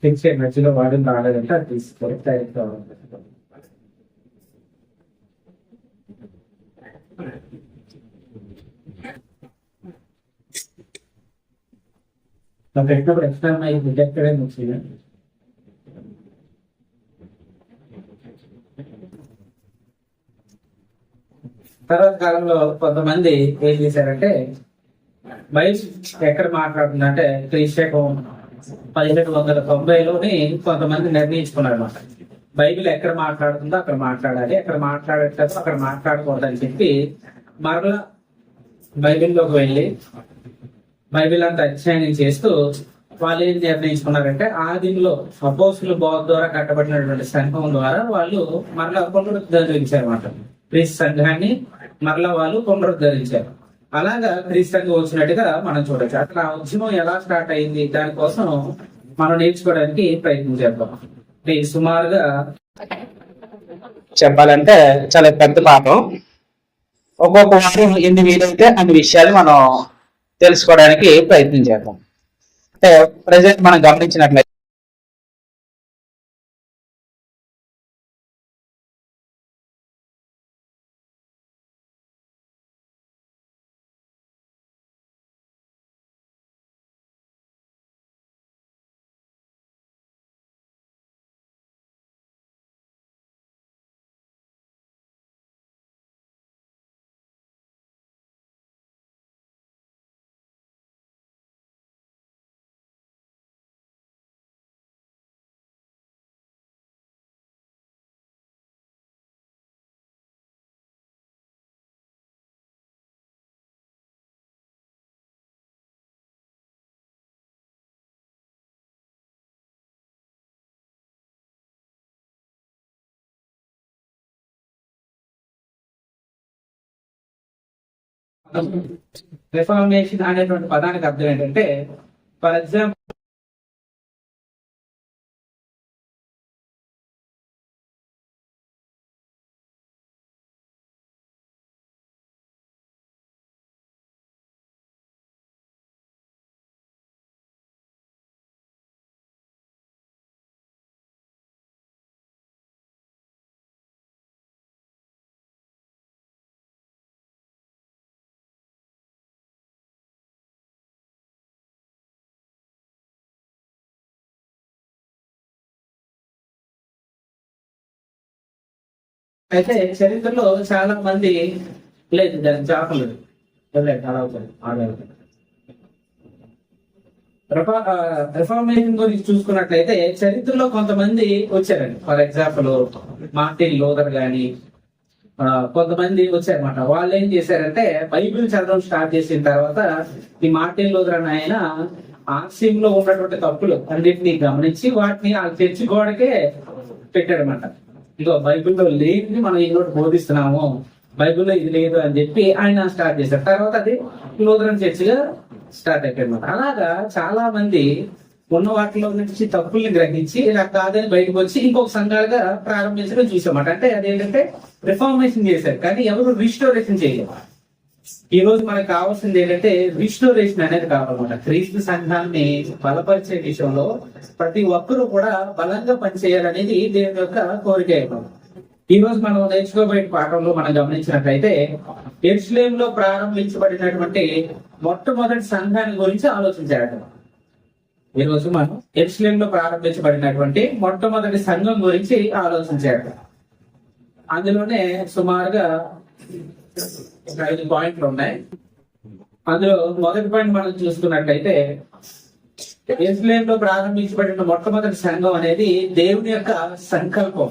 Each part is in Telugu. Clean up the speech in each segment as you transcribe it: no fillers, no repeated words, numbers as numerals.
ఫిక్స్ మధ్యలో వాడిని రాలేదంటే అది తీసుకొని డైరెక్ట్ నాకు పెట్టినప్పుడు ఎక్స్ట్రా రిజెక్టెడ్ అని వచ్చింది. తర్వాత కాలంలో కొంతమంది ఏం చేశారంటే బైబిల్ ఎక్కడ మాట్లాడుతుందంటే క్రీస్తు 1790లోని కొంతమంది నిర్ణయించుకున్నారు అన్నమాట. బైబిల్ ఎక్కడ మాట్లాడుతుందో అక్కడ మాట్లాడాలి, ఎక్కడ మాట్లాడట్లేదు అక్కడ మాట్లాడకూడదు అని చెప్పి మరలా బైబిల్లోకి వెళ్ళి బైబిల్ అంతా అధ్యయనం చేస్తూ వాళ్ళు ఏం నిర్ణయించుకున్నారంటే ఆదిలో అపోస్తుల బోధ ద్వారా కట్టబడినటువంటి సంఘం ద్వారా వాళ్ళు మరలా పునరుద్ధరించారన్నమాట. క్రీస్తు సంఘాన్ని మరలా వాళ్ళు పునరుద్ధరించారు. అలాగా క్రీస్తు సంఘం వచ్చినట్టుగా మనం చూడొచ్చు. అట్లా ఆ ఉద్యమం ఎలా స్టార్ట్ అయింది దానికోసం మనం నేర్చుకోవడానికి ప్రయత్నం చేద్దాం. సుమారుగా చెప్పాలంటే చాలా పెద్ద పాఠం. ఒక్కొక్క వారం ఎన్ని వీలైతే అన్ని విషయాలు మనం తెలుసుకోవడానికి ప్రయత్నం చేద్దాం. అంటే ప్రజెంట్ మనం గమనించినట్లయితే రిఫార్మేషన్ అనేటువంటి పదానికి అర్థం ఏంటంటే, ఫర్ ఎగ్జాంపుల్ అయితే చరిత్రలో చాలా మంది లేదు చేపలేదు రిఫార్మేషన్ గురించి చూసుకున్నట్లయితే చరిత్రలో కొంతమంది వచ్చారండి. ఫర్ ఎగ్జాంపుల్ మార్టిన్ లూథర్ గాని కొంతమంది వచ్చారన్నమాట. వాళ్ళు ఏం చేశారంటే బైబిల్ చదవడం స్టార్ట్ చేసిన తర్వాత ఈ మార్టిన్ లూథర్ అని ఆయన ఆశయంలో ఉన్నటువంటి తప్పులు అన్నింటినీ గమనించి వాటిని ఆ చర్చి గోడకే పెట్టాడనమాట. ఇగో బైబిల్లో లేనిది మనం ఇంకోటి బోధిస్తున్నాము, బైబిల్లో ఇది లేదు అని చెప్పి ఆయన స్టార్ట్ చేశారు. తర్వాత అది లూథరన్ చర్చిగా స్టార్ట్ అయిపోయింది. అలాగా చాలా మంది ఉన్న వాటిలో నుంచి తప్పుల్ని గ్రహించి ఇలా కాదని బయటకు వచ్చి ఇంకొక సంఘాలుగా ప్రారంభించడం చూసామాట. అంటే అదేంటంటే రిఫార్మేషన్ చేశారు, కానీ ఎవరు రిస్టోరేషన్ చేయలేదు. ఈ రోజు మనకు కావాల్సింది ఏంటంటే రిస్టోరేషన్ అనేది కావాలన్నమాట. క్రీస్తు సంఘాన్ని బలపరిచే విషయంలో ప్రతి ఒక్కరూ కూడా బలంగా పనిచేయాలనేది దేవుని యొక్క కోరిక. ఈ రోజు మనం నేర్చుకోబోయే పాఠంలో మనం గమనించినట్లయితే యెరూషలేములో ప్రారంభించబడినటువంటి మొట్టమొదటి సంఘాన్ని గురించి ఆలోచించాడు. ఈ రోజు మనం యెరూషలేములో ప్రారంభించబడినటువంటి మొట్టమొదటి సంఘం గురించి ఆలోచించాడు. అందులోనే సుమారుగా 5 పాయింట్లు ఉన్నాయి. అందులో మొదటి పాయింట్ మనం చూసుకున్నట్లయితే యెరూషలేములో ప్రారంభించబడిన మొట్టమొదటి సంఘం అనేది దేవుని యొక్క సంకల్పం.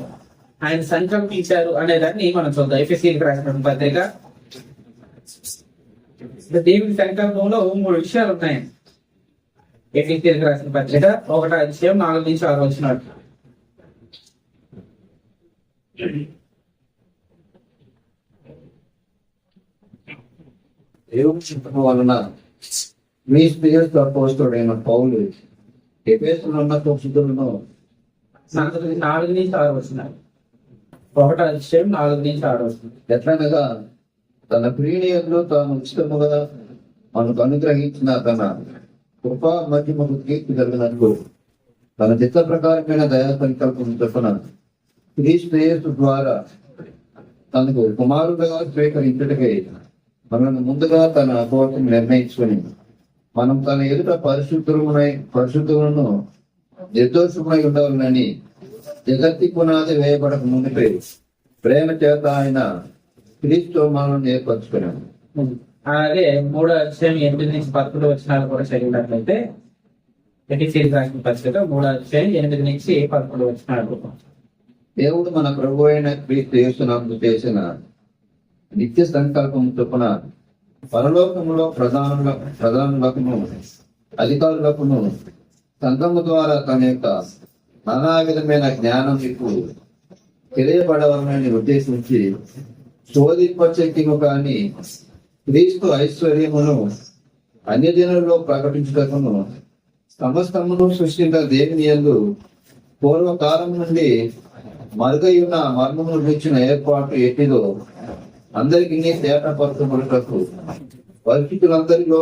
ఆయన సంకల్పించారు అనేదాన్ని మనం చూద్దాం. ఎఫెసీయులకు రాసిన పత్రిక దేవుని సంకల్పంలో 3 విషయాలు ఉన్నాయి. ఎఫెసీయులకు రాసిన పత్రిక 1వ అధ్యాయం 4-6 వచనాలు. దేవుని చిత్తము వలన మీ స్త్రీలతో అపోస్తలుడైన పౌలు ఎఫెసులో ఉన్న పరిశుద్ధులను 4-6 వచనాలు. 1వ అధ్యాయం 4-6 వచనాలు. ఎట్లనగా తన ప్రియునియందు తాను ఉచితముగా మనకు అనుగ్రహించిన తన కృపా మధ్యమకు కీర్తి కలిగినట్లు తన చిత్త ప్రకారమైన దయా సంకల్పం చొప్పున క్రీస్తు యేసు ద్వారా తనకు కుమారుడుగా స్వీకరించుటకై మనల్ని ముందుగా తన కోసం నిర్ణయించుకుని మనం తన ఎదుట పరిశుద్ధులను నిర్దోషమై ఉండాలని జగత్తి పునాది వేయబడక ముందుపై ప్రేమ చేత ఆయన క్రీస్తు మనల్ని ఏర్పరచుకున్నాడు. అలాగే 3:8-11 వచనాలు కూడా చదివినట్లయితే ఎఫెసీయులకు రాసిన పత్రిక 3:8-11 వచనాలు. దేవుడు మన ప్రభు అయిన క్రీస్తు యేసునందు చేసిన నిత్య సంకల్పం చొప్పున పరలోకములో ప్రధానులకును అధికారులకును సంఘము ద్వారా తన యొక్క నానా విధమైన జ్ఞానం మీకు తెలియబడవాలని ఉద్దేశించి శోధింపచెక్కిము కానీ క్రీస్తు ఐశ్వర్యమును అన్య జనులలో ప్రకటించుటకును సమస్తమును సృష్టించిన దేవుని యందు పూర్వకాలం నుండి మరుగయున్న మర్మమును గురించిన ఏర్పాటు ఎట్టిదో అందరికీ తేటపరచబడుటకు పరిస్థితులందరిలో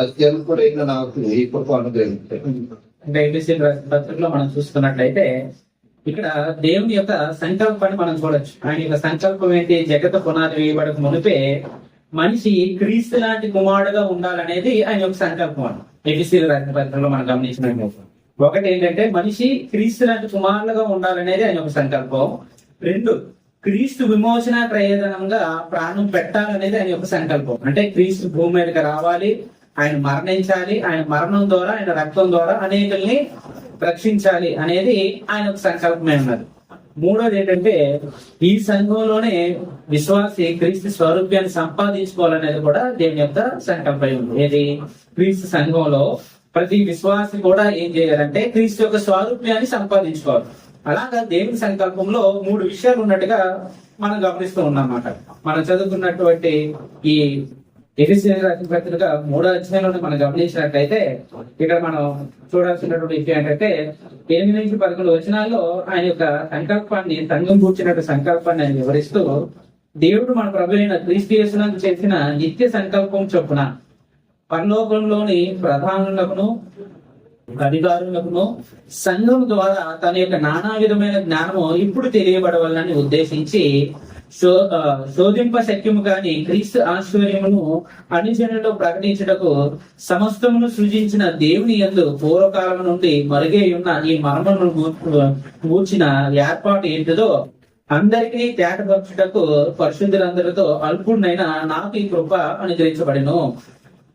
అత్యల్పుడైన నాకు ఈ కృప అనుగ్రహించారు. అంటే ఎఫెసీయులకు రాసిన పత్రికలో మనం చూసుకున్నట్లయితే ఇక్కడ దేవుని యొక్క సంకల్పాన్ని మనం చూడొచ్చు. ఆయన యొక్క సంకల్పం ఏంటి? జగత పునాది వేయబడక మునిపే మనిషి క్రీస్తు లాంటి కుమారుడుగా ఉండాలనేది ఆయన యొక్క సంకల్పం. ఎఫెసీయులకు రాసిన పత్రికలో మనం గమనించినట్లయితే ఒకటి ఏంటంటే మనిషి క్రీస్తు లాంటి కుమారులుగా ఉండాలనేది ఆయన యొక్క సంకల్పం. 2, క్రీస్తు విమోచన ప్రయోజనంగా ప్రాణం పెట్టాలనేది ఆయన యొక్క సంకల్పం. అంటే క్రీస్తు భూమి మీదకి రావాలి, ఆయన మరణించాలి, ఆయన మరణం ద్వారా ఆయన రక్తం ద్వారా అనేకుల్ని రక్షించాలి అనేది ఆయన యొక్క సంకల్పమే ఉన్నది. 3వది ఏంటంటే ఈ సంఘంలోనే విశ్వాసి క్రీస్తు స్వరూప్యాన్ని సంపాదించుకోవాలనేది కూడా దేవుని యొక్క సంకల్పం ఉంది. ఏది? క్రీస్తు సంఘంలో ప్రతి విశ్వాసి కూడా ఏం చేయాలంటే క్రీస్తు యొక్క స్వరూప్యాన్ని సంపాదించుకోవాలి. అలాగా దేవుని సంకల్పంలో 3 విషయాలు ఉన్నట్టుగా మనం గమనిస్తూ ఉన్నమాట. మనం చదువుకున్నటువంటి ఈ ఎఫెసీయులకు రాసిన పత్రిక 3వ అధ్యాయంలో మనం గమనించినట్లయితే ఇక్కడ మనం చూడాల్సినటువంటి విషయం ఏంటంటే 8-11 వచనాల్లో ఆయన యొక్క సంకల్పాన్ని, సంఘం కూర్చున్నట్టు సంకల్పాన్ని ఆయన వివరిస్తూ దేవుడు మన ప్రభు అయిన క్రీస్తు యేసునందు చేసిన నిత్య సంకల్పం చొప్పున పరలోకంలోని ప్రధానులకును అధికారులకును సంఘం ద్వారా తన యొక్క నానా విధమైన జ్ఞానము ఇప్పుడు తెలియబడవాలని ఉద్దేశించి శోధింప శక్యము కాని క్రీస్తు ఆశ్చర్యమును అన్యజనులలో ప్రకటించుటకు సమస్తమును సృజించిన దేవుని యందు పూర్వకాలం నుండి మరుగే ఉన్న ఈ మర్మమును కూర్చిన ఏర్పాటు ఏంటిదో అందరికీ తేటపరచుటకు పరిశుద్ధులందరితో అల్పుడినైనా నాకు ఈ కృప అనుగ్రహించబడిను.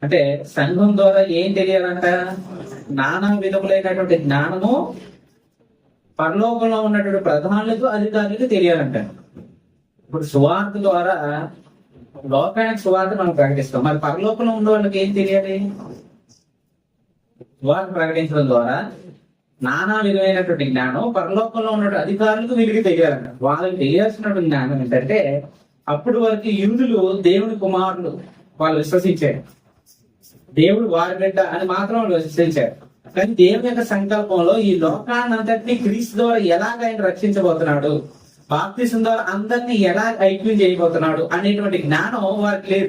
అంటే సంఘం ద్వారా ఏం తెలియాలంట? నానా విధములైనటువంటి జ్ఞానము పరలోకంలో ఉన్నటువంటి ప్రధానులకు అధికారులకు తెలియాలంట. ఇప్పుడు సువార్త ద్వారా లోకానికి సువార్త మనం ప్రకటిస్తాం. మరి పరలోకంలో ఉన్న వాళ్ళకి ఏం తెలియాలి? సువార్త ప్రకటించడం ద్వారా నానా విధమైనటువంటి జ్ఞానం పరలోకంలో ఉన్నటువంటి అధికారులకు వీరికి తెలియాలంట. వాళ్ళకి తెలియాల్సినటువంటి జ్ఞానం ఏంటంటే అప్పుడు వరకు యూదులు దేవుని కుమారులు వాళ్ళు విశ్వసించారు, దేవుడు వారి బిడ్డ అని మాత్రం వాళ్ళు విశ్వసించారు. కానీ దేవుని యొక్క సంకల్పంలో ఈ లోకాన్ని అంతటినీ క్రీస్తు ద్వారా ఎలాగ ఆయన రక్షించబోతున్నాడు, బాప్తిసం ద్వారా అందరినీ ఎలా ఐక్యం చేయబోతున్నాడు అనేటువంటి జ్ఞానం వారికి లేదు.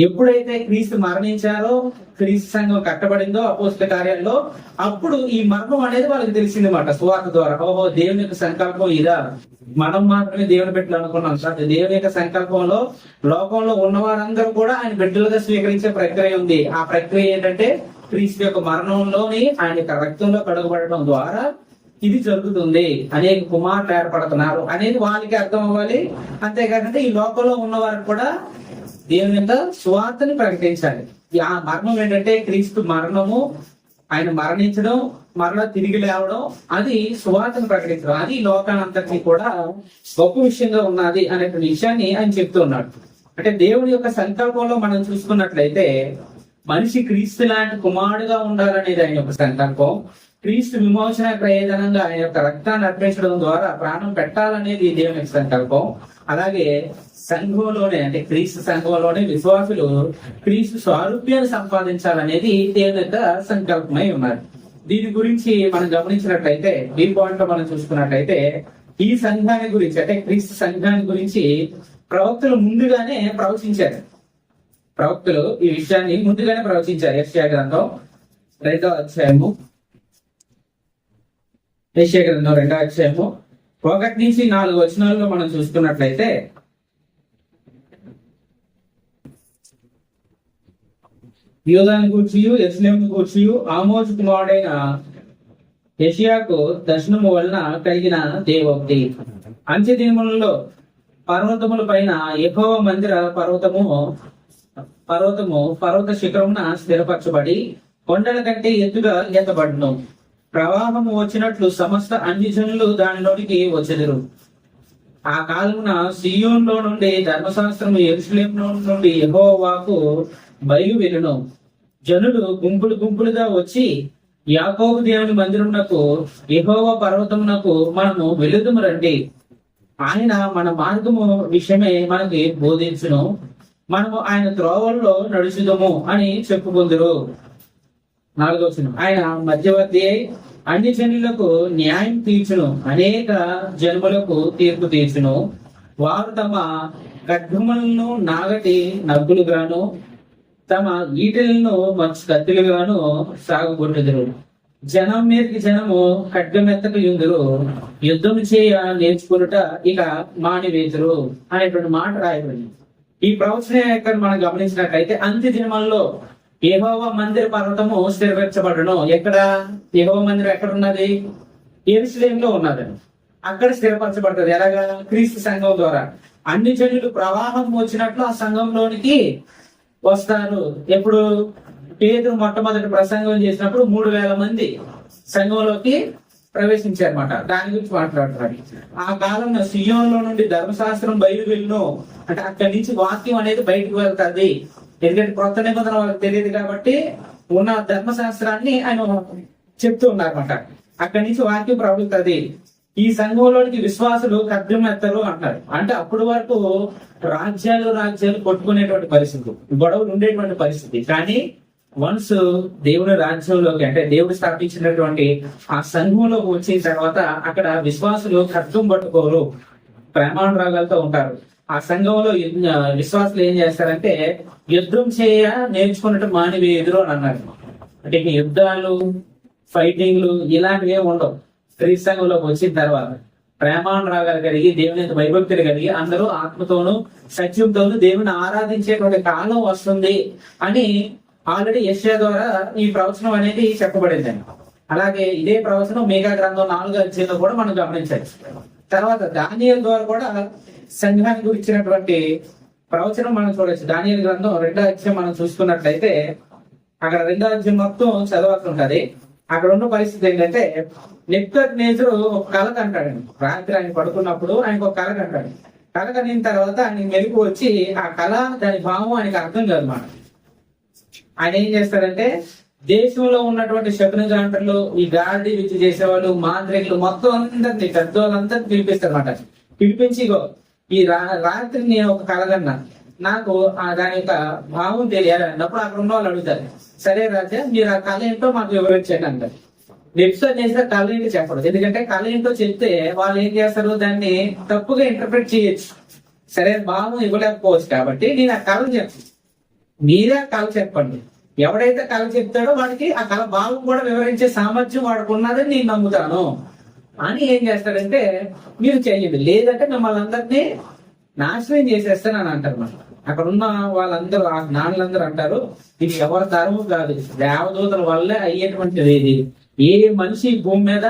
ఎప్పుడైతే క్రీస్తు మరణించారో, క్రీస్తు సంఘం కట్టబడిందో అపోస్తల కార్యాల్లో, అప్పుడు ఈ మర్మం అనేది వాళ్ళకి తెలిసిందన్నమాట సువార్త ద్వారా. ఓహో, దేవుని యొక్క సంకల్పం ఇదా, మనం మాత్రమే దేవుని బిడ్డలు అనుకున్నాం సార్. దేవుని యొక్క సంకల్పంలో లోకంలో ఉన్న వారందరూ కూడా ఆయన బిడ్డలుగా స్వీకరించే ప్రక్రియ ఉంది. ఆ ప్రక్రియ ఏంటంటే క్రీస్తు యొక్క మరణంలోని ఆయన యొక్క రక్తంలో కడుగబడడం ద్వారా ఇది జరుగుతుంది. అనేక కుమారులు ఏర్పడుతున్నారు అనేది వాళ్ళకి అర్థం అవ్వాలి. అంతేకాకుండా ఈ లోకంలో ఉన్న వారికి కూడా దేవుని యొక్క సువార్తని ప్రకటించాలి. ఆ మర్మం ఏంటంటే క్రీస్తు మరణము, ఆయన మరణించడం, మరలా తిరిగి లేవడం, అది సువార్తను ప్రకటించడం. అది లోకానంతటినీ కూడా గొప్ప విషయంగా ఉన్నది అనేటువంటి విషయాన్ని ఆయన చెప్తూ ఉన్నాడు. అంటే దేవుని యొక్క సంకల్పంలో మనం చూసుకున్నట్లయితే మనిషి క్రీస్తు లాంటి కుమారుడుగా ఉండాలనేది ఆయన యొక్క సంకల్పం. క్రీస్తు విమోచన ప్రయోజనంగా ఆయన యొక్క రక్తాన్ని అర్పించడం ద్వారా ప్రాణం పెట్టాలనేది దేవుని యొక్క సంకల్పం. అలాగే సంఘంలోనే, అంటే క్రీస్తు సంఘంలోనే విశ్వాసులు క్రీస్తు స్వారూప్యాన్ని సంపాదించాలనేది దేవుని యొక్క సంకల్పమై ఉన్నారు. దీని గురించి మనం గమనించినట్లయితే ఈ పాయింట్ లో మనం చూసుకున్నట్లయితే ఈ సంఘాన్ని గురించి, అంటే క్రీస్తు సంఘాన్ని గురించి ప్రవక్తలు ముందుగానే ప్రవచించారు. ప్రవక్తలు ఈ విషయాన్ని ముందుగానే ప్రవచించారు. యెషయా గ్రంథం 2వ అధ్యాయము, యెషయా గ్రంథం 2వ అధ్యాయము 1 నుంచి 4 వచనాల్లో మనం చూసుకున్నట్లయితే, యూదాను గూర్చియు యెరూషలేమును గూర్చియు ఆమోజు కుమారుడైన యెషయాకు దర్శనము వలన కలిగిన దేవోక్తి. అంత్య దినములలో పర్వతముల పైన యెహోవా మందిర పర్వత శిఖరమున స్థిరపరచబడి కొండల కంటే ఎత్తుగా ఎత్తబడును. ప్రవాహము వచ్చినట్లు సమస్త అన్ని జనులు దానిలోనికి వచ్చెదరు. ఆ కాలమున సీయోనులో నుండి ధర్మశాస్త్రము, యెరూషలేము నుండి యెహోవాకు బయలు వెళ్ళును. జనులు గుంపులు గుంపులుగా వచ్చి యాకోబు దేవుని మందిరమునకు, యెహోవా పర్వతమునకు మనము వెళుదుము రండి. ఆయన మన మార్గము విషయమే మనకి బోధించును, మనము ఆయన త్రోవల్లో నడుచుదము అని చెప్పుకుందరు. 4వ వచనం, ఆయన మధ్యవర్తి అయి అన్ని జనులకు న్యాయం తీర్చును, అనేక జన్మలకు తీర్పు తీర్చును. వారు తమ ఖడ్గములను నాగటి నగ్గులుగాను, తమ ఈటెలను మంచు కత్తులుగాను సాగుకొట్టుదురు. జనం మీదకి జనము ఖడ్గమెత్తకు యుందురు, యుద్ధం చేయ నేర్చుకునుట ఇక మానివేతురు అనేటువంటి మాట రాయబడింది. ఈ ప్రవచనం ఎక్కడ మనం గమనించినట్లయితే, అంత్య దినములలో యెహోవా మందిర పర్వతము స్థిరపరచబడును. ఎక్కడ యెహోవా మందిరం ఎక్కడ ఉన్నది? యెరూషలేములో ఉన్నది. అక్కడ స్థిరపరచబడుతుంది. ఎలాగా? క్రీస్తు సంఘం ద్వారా. అన్ని జనులు ప్రవాహం వచ్చినట్లు ఆ సంఘంలోనికి వస్తారు. ఎప్పుడు? పేతురు మొట్టమొదటి ప్రసంగం చేసినప్పుడు 3000 మంది సంఘంలోకి ప్రవేశించారన్నమాట. దాని గురించి మాట్లాడుతున్నాడు. ఆ కాలంలో సియోనులో నుండి ధర్మశాస్త్రం బయలు వెళ్ళును అంటే అక్కడి నుంచి వాక్యం అనేది బయటకు వెళ్తుంది. ఎందుకంటే కొత్త నిబంధన వాళ్ళకి తెలియదు కాబట్టి ఉన్న ధర్మశాస్త్రాన్ని ఆయన చెప్తూ ఉన్నారన్నమాట. అక్కడి నుంచి వాక్యం ప్రబలుతుంది. ఈ సంఘంలోనికి విశ్వాసులు ఖడ్గం ఎత్తరు అంటారు. అంటే అప్పటి వరకు రాజ్యాలు కొట్టుకునేటువంటి పరిస్థితి, గొడవలు ఉండేటువంటి పరిస్థితి. కానీ వన్స్ దేవుని రాజ్యంలోకి, అంటే దేవుడు స్థాపించినటువంటి ఆ సంఘంలోకి వచ్చిన తర్వాత అక్కడ విశ్వాసులు ఖడ్గం పట్టుకోరు, ప్రేమానురాగాలతో ఉంటారు. ఆ సంఘంలో విశ్వాసులు ఏం చేస్తారంటే యుద్ధం చేయ నేర్చుకున్నట్టు మానివేయుదురు అని అన్నారు. అంటే ఇక యుద్ధాలు, ఫైటింగ్లు ఇలాంటివి ఏమి ఉండవు. క్రీస్తు సంఘంలోకి వచ్చిన తర్వాత ప్రేమానురాగాలు కలిగి, దేవుని భయభక్తులు కలిగి అందరూ ఆత్మతోనూ సత్యంతోనూ దేవుని ఆరాధించేటువంటి కాలం వస్తుంది అని ఆల్రెడీ యెషయా ద్వారా ఈ ప్రవచనం అనేది చెప్పబడిందండి. అలాగే ఇదే ప్రవచనం మీకా గ్రంథం 4వ అధ్యాయంలో కూడా మనం గమనించవచ్చు. తర్వాత దానియేలు ద్వారా కూడా సంఘానికి గురించినటువంటి ప్రవచనం మనం చూడొచ్చు. దానియేలు గ్రంథం 2వ అధ్యాయం మనం చూసుకున్నట్లయితే అక్కడ 2వ అధ్యాయం మొత్తం చదవాల్సి ఉంటది. అక్కడ ఉన్న పరిస్థితి ఏంటంటే, నెబుకద్నెజరు ఒక కళ కంటాడండి. రాత్రి ఆయన పడుకున్నప్పుడు ఆయనకు ఒక కళ కంటాడు. కళ కనిన తర్వాత ఆయన మెలకు వచ్చి ఆ కళ, దాని భావం ఆయనకు అర్థం కాదు మాట. ఆయన ఏం చేస్తారంటే దేశంలో ఉన్నటువంటి శకునగాంటలు, ఈ గాడి విద్య చేసేవాళ్ళు, మాంత్రికులు మొత్తం అందరినీ, పెద్దవాళ్ళందరినీ పిలిపిస్తారు అన్నమాట. పిలిపించి ఇగో ఈ రాత్రి నేను ఒక కలగన్నా, నాకు దాని యొక్క భావం తెలియాలి అన్నప్పుడు అక్కడ ఉన్న వాళ్ళు అడుగుతారు, సరే రాజా మీరు ఆ కళ ఏంటో మాకు వివరించండి అంటారు. నెబుకద్నెజరు కళ ఏంటో చెప్పడు. ఎందుకంటే కళ ఏంటో చెప్తే వాళ్ళు ఏం చేస్తారు, దాన్ని తప్పుగా ఇంటర్ప్రిట్ చేయొచ్చు, సరే భావం ఇవ్వలేకపోవచ్చు. కాబట్టి నేను ఆ కళ చెప్పను, మీరే ఆ కళ చెప్పండి. ఎవడైతే కళ చెప్తాడో వాడికి ఆ కళ భావం కూడా వివరించే సామర్థ్యం వాడికి ఉన్నదని నేను నమ్ముతాను అని ఏం చేస్తాడంటే మీరు చేయండి, లేదంటే మిమ్మల్ని అందరినీ నాశనం చేసేస్తానని అంటారు. అక్కడ ఉన్న వాళ్ళందరూ, ఆ జ్ఞానులందరూ అంటారు, ఇది ఎవరి తరము కాదు, దేవదూతల వల్లే అయ్యేటువంటిది. ఇది ఏ మనిషి భూమి మీద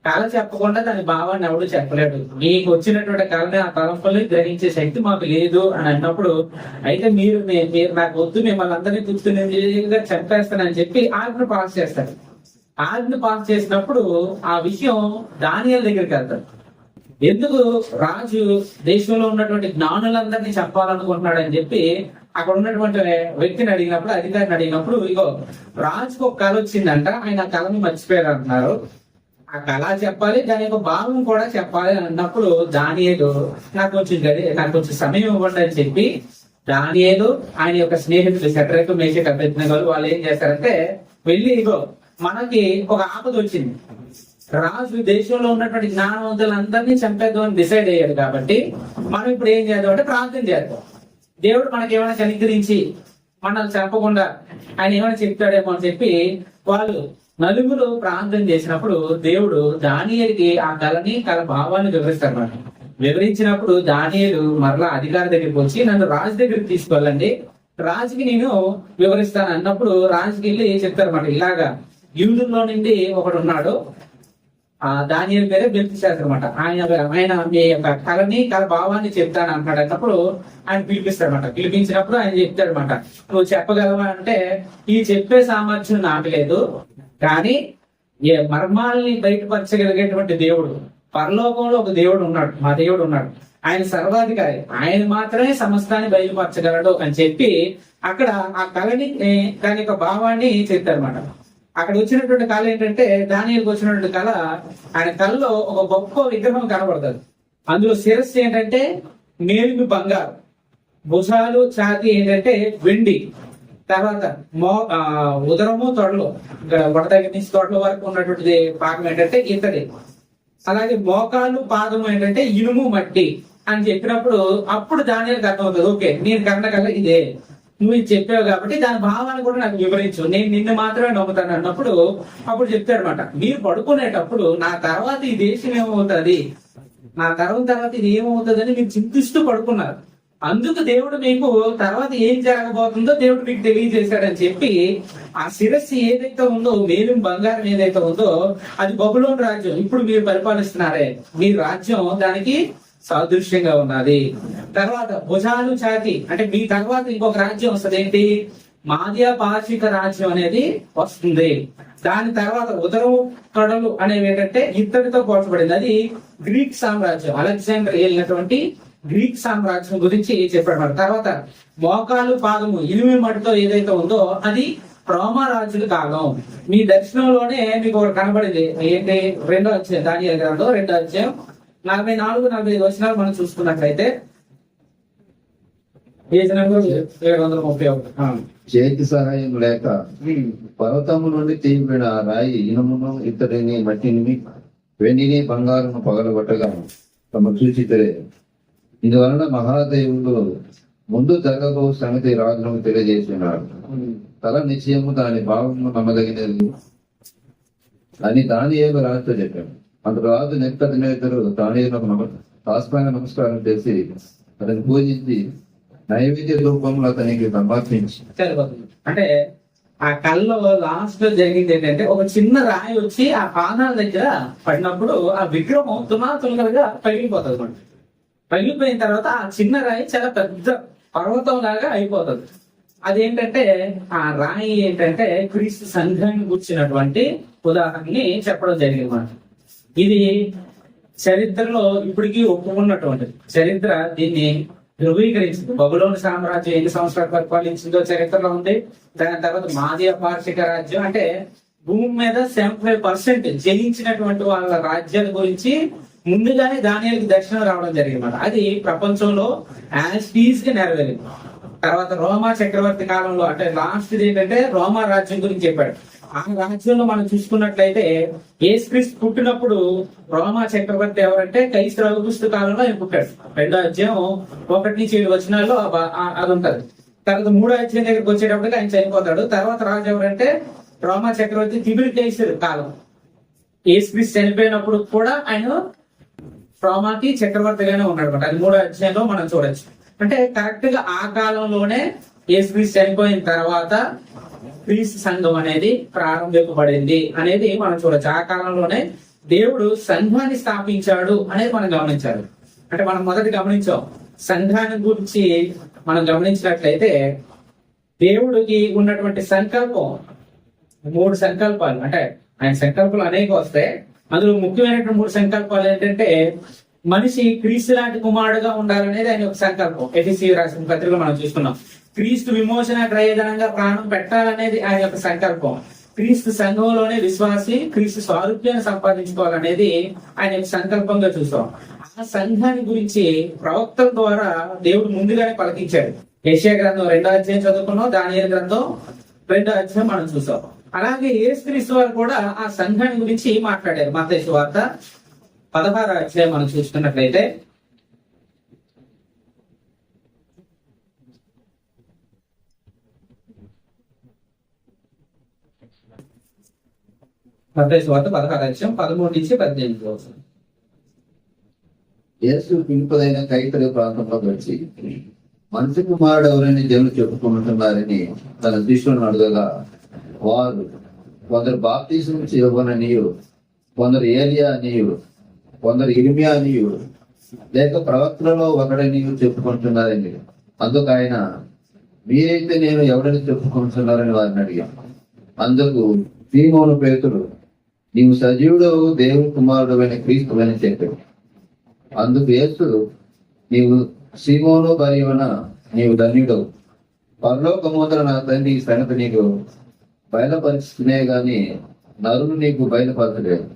కళ చెప్పకుండా దాని భావాన్ని ఎవడు చెప్పలేడు. మీకు వచ్చినటువంటి కళని ఆ తలంపుల్ని గ్రహించే శక్తి మాకు లేదు అని అన్నప్పుడు, అయితే మీరు నాకు వద్దు, మిమ్మల్ని అందరినీ గుర్తుగా చంపేస్తానని చెప్పి ఆజ్ఞ పాస్ చేస్తారు. ఆజ్ఞ పాస్ చేసినప్పుడు ఆ విషయం దానియేలు దగ్గరికి వెళ్తారు. ఎందుకు రాజు దేశంలో ఉన్నటువంటి జ్ఞానులందరినీ చెప్పాలనుకుంటున్నాడు అని చెప్పి అక్కడ ఉన్నటువంటి వ్యక్తిని అడిగినప్పుడు, అధికారిని అడిగినప్పుడు, ఇగో రాజుకు ఒక కళ వచ్చిందంట, ఆయన ఆ కళను మర్చిపోయారు అంటున్నారు. ఆ కళ చెప్పాలి, దాని యొక్క భావం కూడా చెప్పాలి అన్నప్పుడు దానియేలు నాకు కొంచెం సమయం ఇవ్వండి అని చెప్పి దానియేలు ఆయన యొక్క స్నేహితులు షడ్రకు, మేషకు, అబేద్నెగోలు వాళ్ళు ఏం చేస్తారంటే వెళ్ళి, ఇగో మనకి ఒక ఆపద వచ్చింది, రాజు దేశంలో ఉన్నటువంటి జ్ఞానవంతులందరినీ చంపేద్దామని డిసైడ్ అయ్యాడు కాబట్టి మనం ఇప్పుడు ఏం చేద్దాం అంటే ప్రార్థన చేద్దాం. దేవుడు మనకి ఏమైనా కనికరించి మనల్ని చంపకుండా ఆయన ఏమైనా చెప్తాడేమో అని చెప్పి వాళ్ళు నలుగురు ప్రార్థన చేసినప్పుడు దేవుడు దానియేలుకి ఆ కళ భావాన్ని వివరిస్తారన్నమాట. వివరించినప్పుడు దానియేలు మరలా అధికారి దగ్గరికి వచ్చి నన్ను రాజు దగ్గరికి తీసుకెళ్ళండి, రాజుకి నేను వివరిస్తాను అన్నప్పుడు రాజుకి వెళ్ళి చెప్తారన్నమాట, ఇలాగా యూదుల్లో నుండి ఒకడు ఉన్నాడు, ఆ దానియేలు పేరే బెల్తెషాజర్ అనమాట, ఆయన మీ యొక్క కళ భావాన్ని చెప్తాను అంటాడు. అన్నప్పుడు ఆయన పిలిపిస్తాడనమాట. పిలిపించినప్పుడు ఆయన చెప్తాడనమాట, నువ్వు చెప్పగలవా అంటే ఈ చెప్పే సామర్థ్యం నాకు లేదు, కానీ ఏ మర్మాల్ని బయటపరచగలిగేటువంటి దేవుడు పరలోకంలో ఒక దేవుడు ఉన్నాడు, మా దేవుడు ఉన్నాడు, ఆయన సర్వాధికారి, ఆయన మాత్రమే సమస్తాన్ని బయలుపరచగలడు అని చెప్పి అక్కడ ఆ కళని దాని యొక్క భావాన్ని చెప్తారన్నమాట. అక్కడ వచ్చినటువంటి కళ ఏంటంటే దానియేలుకి వచ్చినటువంటి కళ, ఆయన కళలో ఒక గొప్ప విగ్రహం కనబడుతుంది. అందులో శిరస్సు ఏంటంటే మేలిమి బంగారు, భుజాలు ఛాతి ఏంటంటే వెండి, తర్వాత ఉదరము తొడలు, వడ దగ్గర నుంచి తొడల వరకు ఉన్నటువంటి భాగం ఏంటంటే ఇతడి, అలాగే మోకాలు పాదము ఏంటంటే ఇనుము మట్టి అని చెప్పినప్పుడు అప్పుడు దానియేలుకి అర్థమవుతుంది, ఓకే నేను కన్న కళ ఇదే, నువ్వు ఇది చెప్పావు కాబట్టి దాని భావాన్ని కూడా నాకు వివరించు, నేను నిన్ను మాత్రమే నమ్ముతాను అన్నప్పుడు అప్పుడు చెప్తాడనమాట, మీరు పడుకునేటప్పుడు నా తర్వాత ఈ దేశం ఏమవుతుంది, నా తర్వాత ఇది ఏమవుతుంది అని మీరు చింతిస్తూ పడుకున్నారు, అందుకు దేవుడు మీకు తర్వాత ఏం జరగబోతుందో దేవుడు మీకు తెలియజేశాడని చెప్పి ఆ శిరస్సు ఏదైతే ఉందో, మేలిం బంగారం ఏదైతే ఉందో అది బబులోను రాజ్యం, ఇప్పుడు మీరు పరిపాలిస్తున్నారే మీ రాజ్యం దానికి సాదృశ్యంగా ఉన్నది. తర్వాత భుజాలు ఛాతి అంటే మీ తర్వాత ఇంకొక రాజ్యం వస్తుంది, ఏంటి మాద్య పార్షిక రాజ్యం అనేది వస్తుంది. దాని తర్వాత ఉదరం తొడలు అనేవి ఏంటంటే ఇత్తడితో పోల్చబడింది, అది గ్రీక్ సామ్రాజ్యం, అలెగ్జాండర్ ఏలినటువంటి గ్రీక్ సామ్రాజ్యం గురించి చెప్పాడు. తర్వాత మోకాలు పాదము ఇనుమి మట్టితో ఏదైతే ఉందో అది రోమా రాజుల కాలం. మీ దర్శనంలోనే మీకు ఒకటి కనబడింది, ఏంటి 2వ అధ్యాయం దానియేలు గ్రంథం 2వ అధ్యాయం 44-45 వచనాలు మనం చూసుకున్నట్లయితే పేజీ నెంబర్ 731. చేతి సహాయం లేక పర్వతము నుండి తీయబడిన ఆ రాయి ఇనుమును ఇత్తడిని మట్టిని వెండిని బంగారును పగలగొట్టగా తమ చూచితరే. ఇందువలన మహాదేవుడు ముందు జరగబో సంగతి రాజును తెలియజేస్తున్నాడు. తల నిశ్చయము దాని భావము నమ్మదగినది అని దానియేలు రాజుతో చెప్పాడు. అందుకు రాజు నెక్కదినేతరు దానియేలునకు సాష్టాంగ నమస్కారం చేసి అతన్ని పూజించి నైవేద్య రూపంలో అతనికి సమర్పించి. అంటే ఆ కళ్ళలో లాస్ట్ లో జరిగింది ఏంటంటే ఒక చిన్న రాయి వచ్చి ఆ పాదాల దగ్గర పడినప్పుడు ఆ విగ్రహం తునాతులుగా పగిలిపోతుంది అనమాట. పగిలిపోయిన తర్వాత ఆ చిన్న రాయి చాలా పెద్ద పర్వతం లాగా అయిపోతుంది. అదేంటంటే ఆ రాయి ఏంటంటే క్రీస్తు సంఘాన్ని కూర్చున్నటువంటి ఉదాహరణని చెప్పడం జరిగింది అన్నమాట. ఇది చరిత్రలో ఇప్పటికీ ఒప్పుకున్నటువంటి చరిత్ర దీన్ని ధృవీకరించింది. బబులోను సామ్రాజ్యం ఎన్ని సంవత్సరాలు పరిపాలించిందో చరిత్రలో ఉంది. దాని తర్వాత మాదీయ పార్షిక రాజ్యం అంటే భూమి మీద 75% జయించినటువంటి వాళ్ళ రాజ్యాల గురించి ముందుగానే దానియేలుకి దర్శనం రావడం జరిగింది. అది ప్రపంచంలో యాజ్ టీజ్ గా నెరవేరింది. తర్వాత రోమా చక్రవర్తి కాలంలో అంటే లాస్ట్ ఏంటంటే రోమా రాజ్యం గురించి చెప్పాడు. ఆ రాజ్యంలో మనం చూసుకున్నట్లయితే యేసుక్రీస్తు పుట్టినప్పుడు రోమా చక్రవర్తి ఎవరంటే కైసర్ ఔగుస్తు కాలంలో ఆయన పుట్టాడు. 2వ అధ్యాయం 1-7 వచనాల్లో అది ఉంటది. తర్వాత 3వ అధ్యాయం దగ్గరికి వచ్చేటప్పటికి ఆయన చనిపోతాడు. తర్వాత రాజు ఎవరంటే రోమా చక్రవర్తి తిబిరి కైసర్ కాలం. యేసుక్రీస్తు చనిపోయినప్పుడు కూడా ఆయన రోమాకి చక్రవర్తిగానే ఉన్నాడు అనమాట. అది 3వ అధ్యాయంలో మనం చూడొచ్చు. అంటే కరెక్ట్ గా ఆ కాలంలోనే యేసుక్రీస్తు చనిపోయిన తర్వాత క్రీస్తు సంఘం అనేది ప్రారంభింపబడింది అనేది మనం చూడొచ్చు. ఆ కాలంలోనే దేవుడు సంఘాన్ని స్థాపించాడు అనేది మనం గమనించాలి. అంటే మనం మొదటి గమనించాం సంఘాన్ని గురించి మనం గమనించినట్లయితే దేవుడికి ఉన్నటువంటి సంకల్పం 3 సంకల్పాలు. అంటే ఆయన సంకల్పాలు అనేక వస్తాయి. అందులో ముఖ్యమైనటువంటి 3 సంకల్పాలు ఏంటంటే మనిషి క్రీస్తు లాంటి కుమారుడుగా ఉండాలనేది ఆయన ఒక సంకల్పం. ఎఫెసీ రాసిన పత్రికలో మనం చూసుకున్నాం. క్రీస్తు విమోచన క్రయధనంగా ప్రాణం పెట్టాలనేది ఆయన యొక్క సంకల్పం. క్రీస్తు సంఘంలోనే విశ్వాసి క్రీస్తు స్వారూప్యాన్ని సంపాదించుకోవాలనేది ఆయన యొక్క సంకల్పంగా చూసాం. ఆ సంఘాన్ని గురించి ప్రవక్తల ద్వారా దేవుడు ముందుగానే పలికించాడు. యెషయా గ్రంథం 2వ అధ్యాయం చదువుకున్నాం, దానియేలు గ్రంథం 2వ అధ్యాయం మనం చూసాం. అలాగే యేసుక్రీస్తు వారు కూడా ఆ సంఘాన్ని గురించి మాట్లాడారు. మత్తయి సువార్త 16వ అధ్యాయం మనం చూసుకున్నట్లయితే మత్తయి సువార్త 16వ అధ్యాయం 13 నుంచి 18 వస్తుంది. యేసు పిలుపుదైన కైసరయ ప్రాంతంలోకి వచ్చి మనిషి కుమారుడు ఎవరని జనులు చెప్పుకుంటున్నారని తన శిష్యులను అడగగా వారు కొందరు బాప్తీసం ఇవ్వననియు, కొందరు ఏలియా అనియు, కొందరు ఇర్మియా అనియు, లేక ప్రవక్తలలో ఒకడనియు చెప్పుకుంటున్నారని. అందుకు ఆయన, మీరైతే నేను ఎవడని చెప్పుకుంటున్నారని వారిని అడిగాను. అందుకు సీమోను పేతురు, నీవు సజీవుడు దేవుని కుమారుడు అయిన క్రీస్తు అని చెప్పాడు. అందుకు యేసు, నీవు సీమోను బరియవన, నీవు ధన్యుడవు, పరలోకమందున నా తండ్రి ఈ సంగతి నీకు బయలుపరుచుకునే గాని నరులు నీకు బయలుపరచలేదు.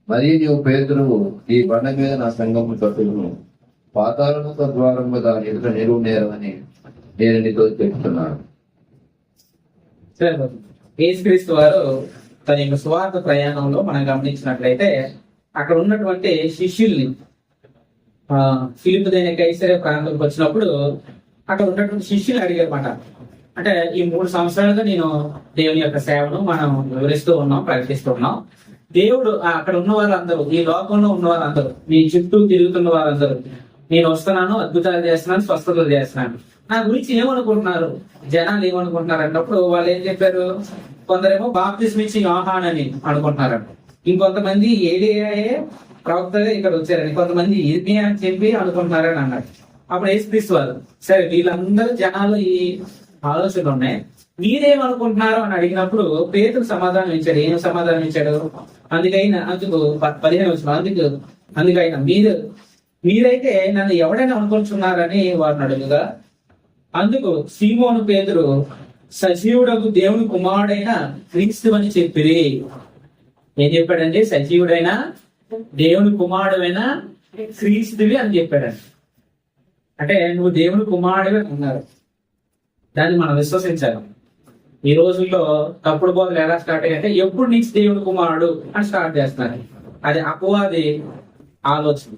మరియు నీవు పేతురువు, ఈ బండ మీద నా సంఘము కట్టును, పాతాళము ద్వారము దాని ఎదుట నిలువు నేరమని నేను నీతో చెప్తున్నాను. యేసుక్రీస్తు వారు తన యొక్క సువార్త ప్రయాణంలో మనం గమనించినట్లయితే అక్కడ ఉన్నటువంటి శిష్యుల్ని ఫిలిప్పుదైన కైసరయ ప్రాంతంకి వచ్చినప్పుడు అక్కడ ఉన్నటువంటి శిష్యులు అడిగారన్నమాట. అంటే ఈ 3 సంవత్సరాలుగా నేను దేవుని యొక్క సేవను మనం వివరిస్తూ ఉన్నాం, ప్రకటిస్తూ ఉన్నాం. దేవుడు అక్కడ ఉన్న వాళ్ళందరూ, ఈ లోకంలో ఉన్న వాళ్ళందరూ, మీ చుట్టూ తిరుగుతున్న వాళ్ళందరూ, నేను వస్తున్నాను, అద్భుతాలు చేస్తున్నాను, స్వస్థతలు చేస్తున్నాను, నా గురించి ఏమనుకుంటున్నారు, జనాలు ఏమనుకుంటున్నారు అన్నప్పుడు వాళ్ళు ఏం చెప్పారు? కొందరేమో బాప్తిస్మ ఇచ్చి యోహాన్ అని అనుకుంటున్నారంట, ఇంకొంతమంది ఏలియాయే ప్రవక్తగా ఇక్కడ వచ్చారని, కొంతమంది ఇర్మియా అని చెప్పి అనుకుంటున్నారని అన్నారు. అప్పుడు యేసుక్రీస్తు వారు, సరే వీళ్ళందరూ జనాలు ఈ ఆలోచనలు ఉన్నాయి, మీరేమనుకుంటున్నారు అని అడిగినప్పుడు పేతురు సమాధానం ఇచ్చాడు. ఏం సమాధానం ఇచ్చాడు? అందుకు 15 వచ్చిన అందుకైనా మీరైతే నన్ను ఎవడైనా అనుకుంటున్నారని వారిని అడుగుగా, అందుకు సీమోను పేతురు, సజీవుడకు దేవుని కుమారుడైన క్రీస్తు అని చెప్పిరి. ఏం చెప్పాడండి? సజీవుడైన దేవుని కుమారుడైన క్రీస్తువి అని చెప్పాడండి. అంటే నువ్వు దేవుని కుమారుడివి అన్నారు. దాన్ని మనం విశ్వసించాలి. ఈ రోజుల్లో తప్పుడు బోధలు ఎలా స్టార్ట్ అయ్యాయంటే ఎప్పుడు నీకు దేవుని కుమారుడు అని స్టార్ట్ చేస్తున్నారు. అది అపవాది ఆలోచన.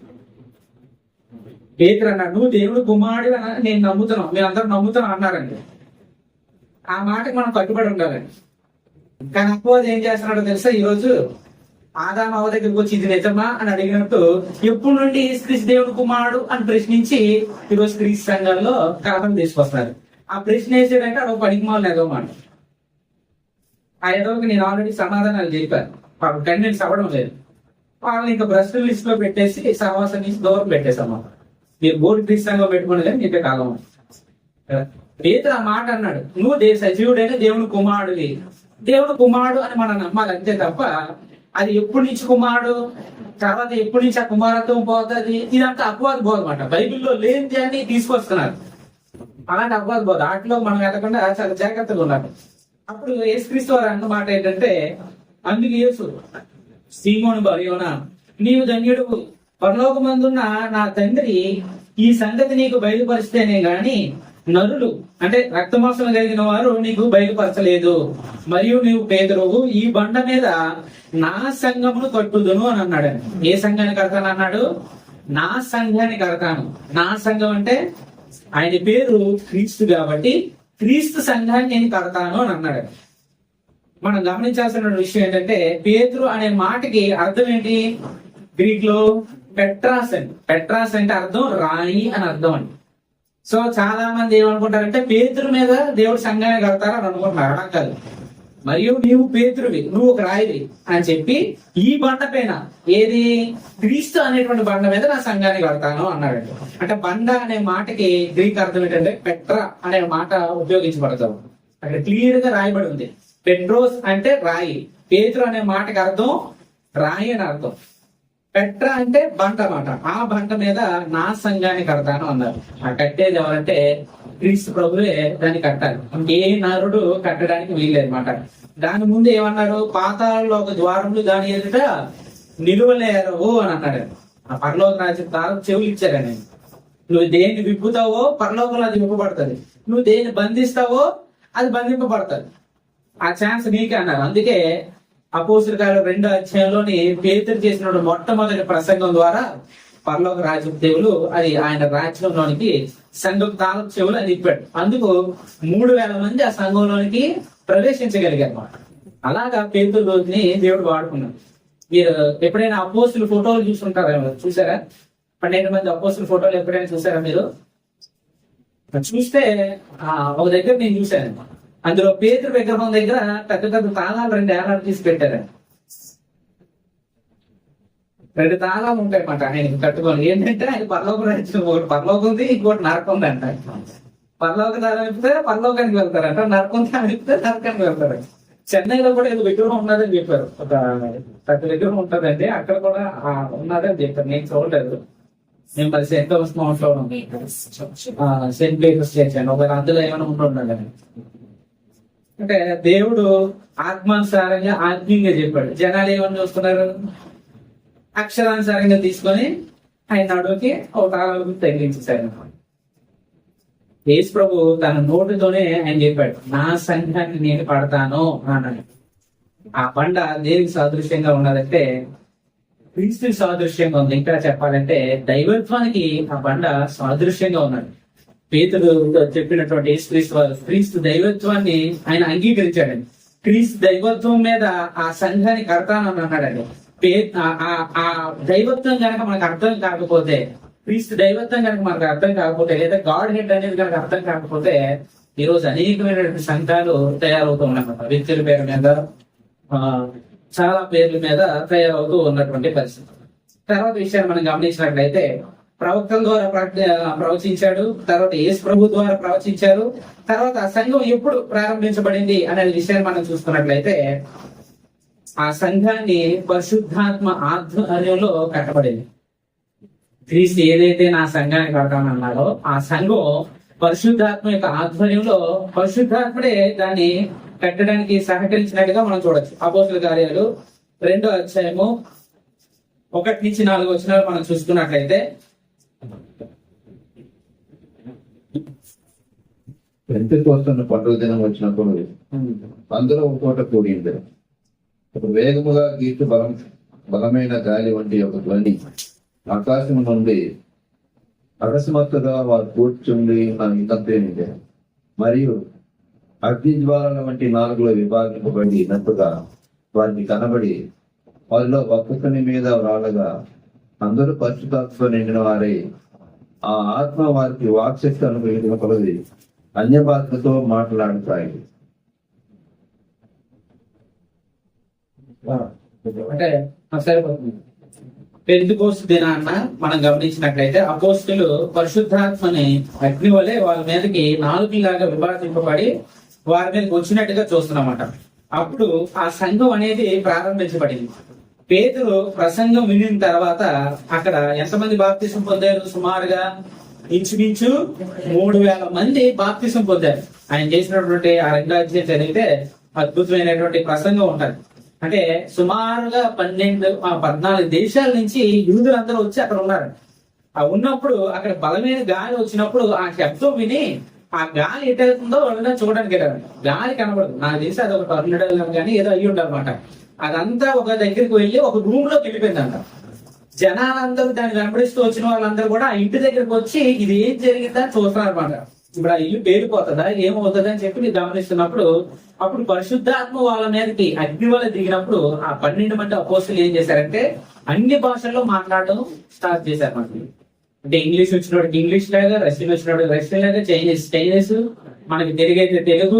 పేతురు అన్నాడు, నువ్వు దేవుని కుమారుడు అని నేను నమ్ముతున్నాను, మీరందరూ నమ్ముతున్నాం అన్నారండి. ఆ మాటకి మనం కట్టుబడి ఉండాలండి. కానీ అపవాది ఏం చేస్తున్నాడో తెలుసా? ఈ రోజు ఆదాము అవ్వ దగ్గరికి వచ్చి ఇది నిజమా అని అడిగినట్టు ఎప్పుడు నుండి క్రీస్తు దేవుని కుమారుడు అని ప్రశ్నించి ఈరోజు క్రీస్తు సంఘాల్లో కలపం తీసుకొస్తారు. ఆ ప్రశ్న వేసేదంటే అదొక పనికిమాలను ఎదో మాట. ఆ ఎదోకి నేను ఆల్రెడీ సమాధానాలు చెప్పాను, కానీ నేను చదవడం లేదు. వాళ్ళని ఇంకా బ్రష్ లిస్ట్ లో పెట్టేసి సహవాసం నుంచి దూరం పెట్టేసాము. మీరు బోర్డు క్రీస్తుగా పెట్టుకుని కానీ చెప్పే కాలం. పేతురు ఆ మాట అన్నాడు, నువ్వు సజీవుడైన దేవుని కుమారుడివి. దేవుని కుమారుడు అని మనం నమ్మాలి అంతే తప్ప అది ఎప్పటి నుంచి కుమారుడు, తర్వాత ఎప్పటి నుంచి ఆ కుమారత్వం పోతుంది, ఇదంతా అపవాద బోధ అనమాట. బైబిల్లో లేని దాన్ని తీసుకొస్తున్నారు. అలాంటి అపవాద బోధ వాటిలో మనం వెళ్ళకుండా చాలా జాగ్రత్తగా ఉండాలి. అప్పుడు యేసుక్రీస్తు వారు అన్న మాట ఏంటంటే, అందుకు యేసు, సీమోను బరియవనా, నీవు ధన్యుడు, పరలోకమందున్న నా తండ్రి ఈ సంగతి నీకు బయలుపరిస్తేనే గాని నరులు అంటే రక్తమాంసం కలిగిన వారు నీకు బయలుపరచలేదు. మరియు నీవు పేతురువు, ఈ బండ మీద నా సంఘమును కట్టుదును అని అన్నాడు. ఏ సంఘాన్ని కడతాను అన్నాడు? నా సంఘాన్ని కడతాను. నా సంఘం అంటే ఆయన పేరు క్రీస్తు కాబట్టి క్రీస్తు సంఘాన్ని నేను కడతాను అని అన్నాడు. మనం గమనించాల్సిన విషయం ఏంటంటే, పేతురు అనే మాటకి అర్థం ఏంటి? గ్రీక్ లో పెట్రాస్ అండి. పెట్రాస్ అంటే అర్థం రాయి అని అర్థం అండి. సో చాలా మంది ఏమనుకుంటారంటే పేతురు మీద దేవుడు సంఘాన్ని కడతారు అని అనుకుంటున్నారు. అలా కాదు. మరియు నీవు పేతురువి, నువ్వు ఒక రాయివి అని చెప్పి ఈ బండ పైన, ఏది క్రీస్తు అనేటువంటి బండ మీద నా సంఘాన్ని కడతాను అన్నాడు. అంటే బండ అనే మాటకి గ్రీక్ అర్థం ఏంటంటే పెట్రా అనే మాట ఉపయోగించబడతాం. అక్కడ క్లియర్ గా రాయబడి ఉంది. పెట్రోస్ అంటే రాయి, పేతురు అనే మాటకి అర్థం రాయి అని అర్థం. పెట్రా అంటే బండ మాట. ఆ బండ మీద నా సంఘాన్ని కడతాను అన్నారు. ఆ కట్టేది ఎవరంటే క్రీస్తు ప్రభువే దాన్ని కట్టాలి. ఏ నరుడు కట్టడానికి వీల్లేదన్నమాట. దాని ముందు ఏమన్నారు? పాతాళంలో ఒక ద్వారములు దాని ఎదుట నిలువలేరవు అని అన్నాడు. ఆ పరలోక రాజ్యం తాళం చెవులు ఇచ్చారని, నువ్వు దేన్ని విప్పుతావో పరలోకంలో అది విప్పబడుతుంది, నువ్వు దేన్ని బంధిస్తావో అది బంధింపబడుతుంది. ఆ ఛాన్స్ నీకే అన్నారు. అందుకే అపోస్తుల కార్యాలు 2వ అధ్యాయంలోని పేతురు చేసిన మొట్టమొదటి ప్రసంగం ద్వారా పరలోక రాజ్యం దేవులు అది ఆయన రాజ్యంలోనికి సంఘం తాళం చెవులు అని ఇప్పాడు. అందుకు 3000 మంది ఆ సంఘంలోనికి ప్రవేశించగలిగారు అన్నమాట. అలాగా పేతురుని దేవుడు వాడుకున్నాడు. మీరు ఎప్పుడైనా అపోస్తుల ఫోటోలు చూసుంటారా? చూసారా? 12 మంది అపోస్తుల ఫోటోలు ఎప్పుడైనా చూసారా మీరు? చూస్తే ఒక దగ్గర నేను చూశాను. అందులో పేతురు విగ్రహం దగ్గర పెద్ద పెద్ద తాళాలు 2 ఏలాలు తీసి పెట్టారు. 2 తాళాలు ఉంటాయన్నమాట ఆయనకి కట్టుకొని. ఏంటంటే ఆయన పరలోక రాజ్యం, ఒకటి పరలోకం ఉంది, ఇంకోటి నరకం ఉంది అంట. పరలోక తాళం ఇస్తే పరలోకానికి వెళ్తారంట, నరకం తాళం ఇస్తే నరకానికి వెళ్తారు. చెన్నైలో కూడా ఏదో విగ్రహం ఉన్నదని చెప్పారు. ఒక పెద్ద విగ్రహం ఉంటదండి, అక్కడ కూడా ఉన్నదని చెప్పారు. నేను చూడలేదు. నేను మరి సెయింట్ థామస్ మౌంట్ లో సెయింట్ పీటర్స్ చేశాను. ఒక అందులో ఏమైనా ఉంటుండదు. అంటే దేవుడు ఆత్మానుసారంగా ఆత్మీయంగా చెప్పాడు. జనాలు ఏమని చూస్తున్నారు? అక్షరానుసారంగా తీసుకొని ఆయన నడువుకి ఒక తాళాలకు తగిలించేశారు. యేసు ప్రభు తన నోటితోనే ఆయన చెప్పాడు, నా సంఘాన్ని నేను పడతాను అన్నాడు. ఆ బండ దేనికి సాదృశ్యంగా ఉన్నదంటే క్రీస్తు సాదృశ్యంగా ఉంది. ఇంకా చెప్పాలంటే దైవత్వానికి ఆ బండ సాదృశ్యంగా ఉన్నాడు. పేతురు చెప్పినటువంటి క్రీస్తు దైవత్వాన్ని ఆయన అంగీకరించాడండి. క్రీస్తు దైవత్వం మీద ఆ సంఘాన్ని కడతానని అన్నాడండి. ఆ దైవత్వం కనుక మనకు అర్థం కాకపోతే, క్రీస్తు దైవత్వం కనుక మనకు అర్థం కాకపోతే, లేదా గాడ్ హెడ్ అనేది కనుక అర్థం కాకపోతే, ఈ రోజు అనేకమైనటువంటి సంఘాలు తయారవుతూ ఉన్నమాట. వ్యక్తుల పేరు మీద, చాలా పేర్ల మీద తయారవుతూ ఉన్నటువంటి పరిస్థితి. తర్వాత విషయాన్ని మనం గమనించినట్లయితే ప్రవక్తల ద్వారా ప్రవచించాడు. తర్వాత యేసు ప్రభు ద్వారా ప్రవచించారు. తర్వాత ఆ సంఘం ఎప్పుడు ప్రారంభించబడింది అనే విషయాన్ని మనం చూసుకున్నట్లయితే ఆ సంఘాన్ని పరిశుద్ధాత్మ ఆధ్వర్యంలో కట్టబడింది. క్రీస్తు ఏదైతే నా సంఘాన్ని కడతానన్నాడో ఆ సంఘం పరిశుద్ధాత్మ యొక్క ఆధ్వర్యంలో పరిశుద్ధాత్ముడే దాన్ని కట్టడానికి సహకరించినట్టుగా మనం చూడొచ్చు. అపోస్తుల కార్యాలు 2వ అధ్యాయము 1-4 వచనాలు మనం చూసుకున్నట్లయితే పెంతెకోస్తు పండుగ దినం వచ్చినప్పుడు అందరూ ఒక చోట కూడి ఉంటారు. వేగముగా గీటు బలమైన గాలి వంటి ఒక ధ్వని ఆకాశం నుండి అకస్మాత్తుగా వారు కూర్చుండి ఇంతే మరియు అగ్ని జ్వాలల వంటి 4 విభాగింపబడినట్టుగా వారికి కనబడి వారిలో ఒక్కొక్కని మీద రాళ్ళగా అందరూ పరిశుద్ధాత్మతో నిండిన వారై ఆ ఆత్మ వారికి వాక్శక్తి అనుభవించిన కొలది అన్య భాషలతో మాట్లాడుతాయి. అంటే సరిపోతుంది. పెంతెకోస్తు దినాన్న మనం గమనించినట్లయితే అపోస్తులు పరిశుద్ధాత్మని అగ్ని వలె వాళ్ళ మీదకి 4 లాగా విభాగింపబడి వారి మీదకి వచ్చినట్టుగా చూస్తున్నామట. అప్పుడు ఆ సంఘం అనేది ప్రారంభించబడింది. పేతురు ప్రసంగం వినిన తర్వాత అక్కడ ఎంతమంది బాప్తిసం పొందారు? సుమారుగా ఇంచుమించు 3000 మంది బాప్తిసం పొందారు. ఆయన చేసినటువంటి ఆ 2వ అధ్యాయం చదివితే అద్భుతమైనటువంటి ప్రసంగం ఉంటది. అంటే సుమారుగా 14 దేశాల నుంచి యూదులందరూ వచ్చి అక్కడ ఉన్నారు. ఉన్నప్పుడు అక్కడ బలమైన గాలి వచ్చినప్పుడు ఆ శబ్దం విని ఆ గాలి ఎటు వెళ్తుందో వాళ్ళని చూడడానికి వెళ్ళారు. గాలి కనబడదు. నాకు తెలిసి అది ఒక టర్మినల్ కానీ ఏదో అయ్యి ఉండాలన్నమాట. అదంతా ఒక దగ్గరికి వెళ్ళి ఒక రూమ్ లోకి వెళ్ళిపోయిందంట. జనాలందరూ దాన్ని వెంబడిస్తూ వచ్చిన వాళ్ళందరూ కూడా ఆ ఇంటి దగ్గరికి వచ్చి ఇది ఏం జరిగిందా చూస్తున్నారు అనమాట. ఇప్పుడు ఆ ఇల్లు పేలిపోతుందా ఏమవుతుందా అని చెప్పి గమనిస్తున్నప్పుడు అప్పుడు పరిశుద్ధాత్మ వాళ్ళ మీదకి అగ్ని వల్ల దిగినప్పుడు ఆ 12 మంది అపోస్తులు ఏం చేశారంటే అన్ని భాషల్లో మాట్లాడడం స్టార్ట్ చేశారు. మనకి అంటే ఇంగ్లీష్ వచ్చినోడికి ఇంగ్లీష్ లాగా, రష్యన్ వచ్చినోడికి రష్యన్ లాగా, చైనీస్, మనకి తెలుగు అయితే తెలుగు,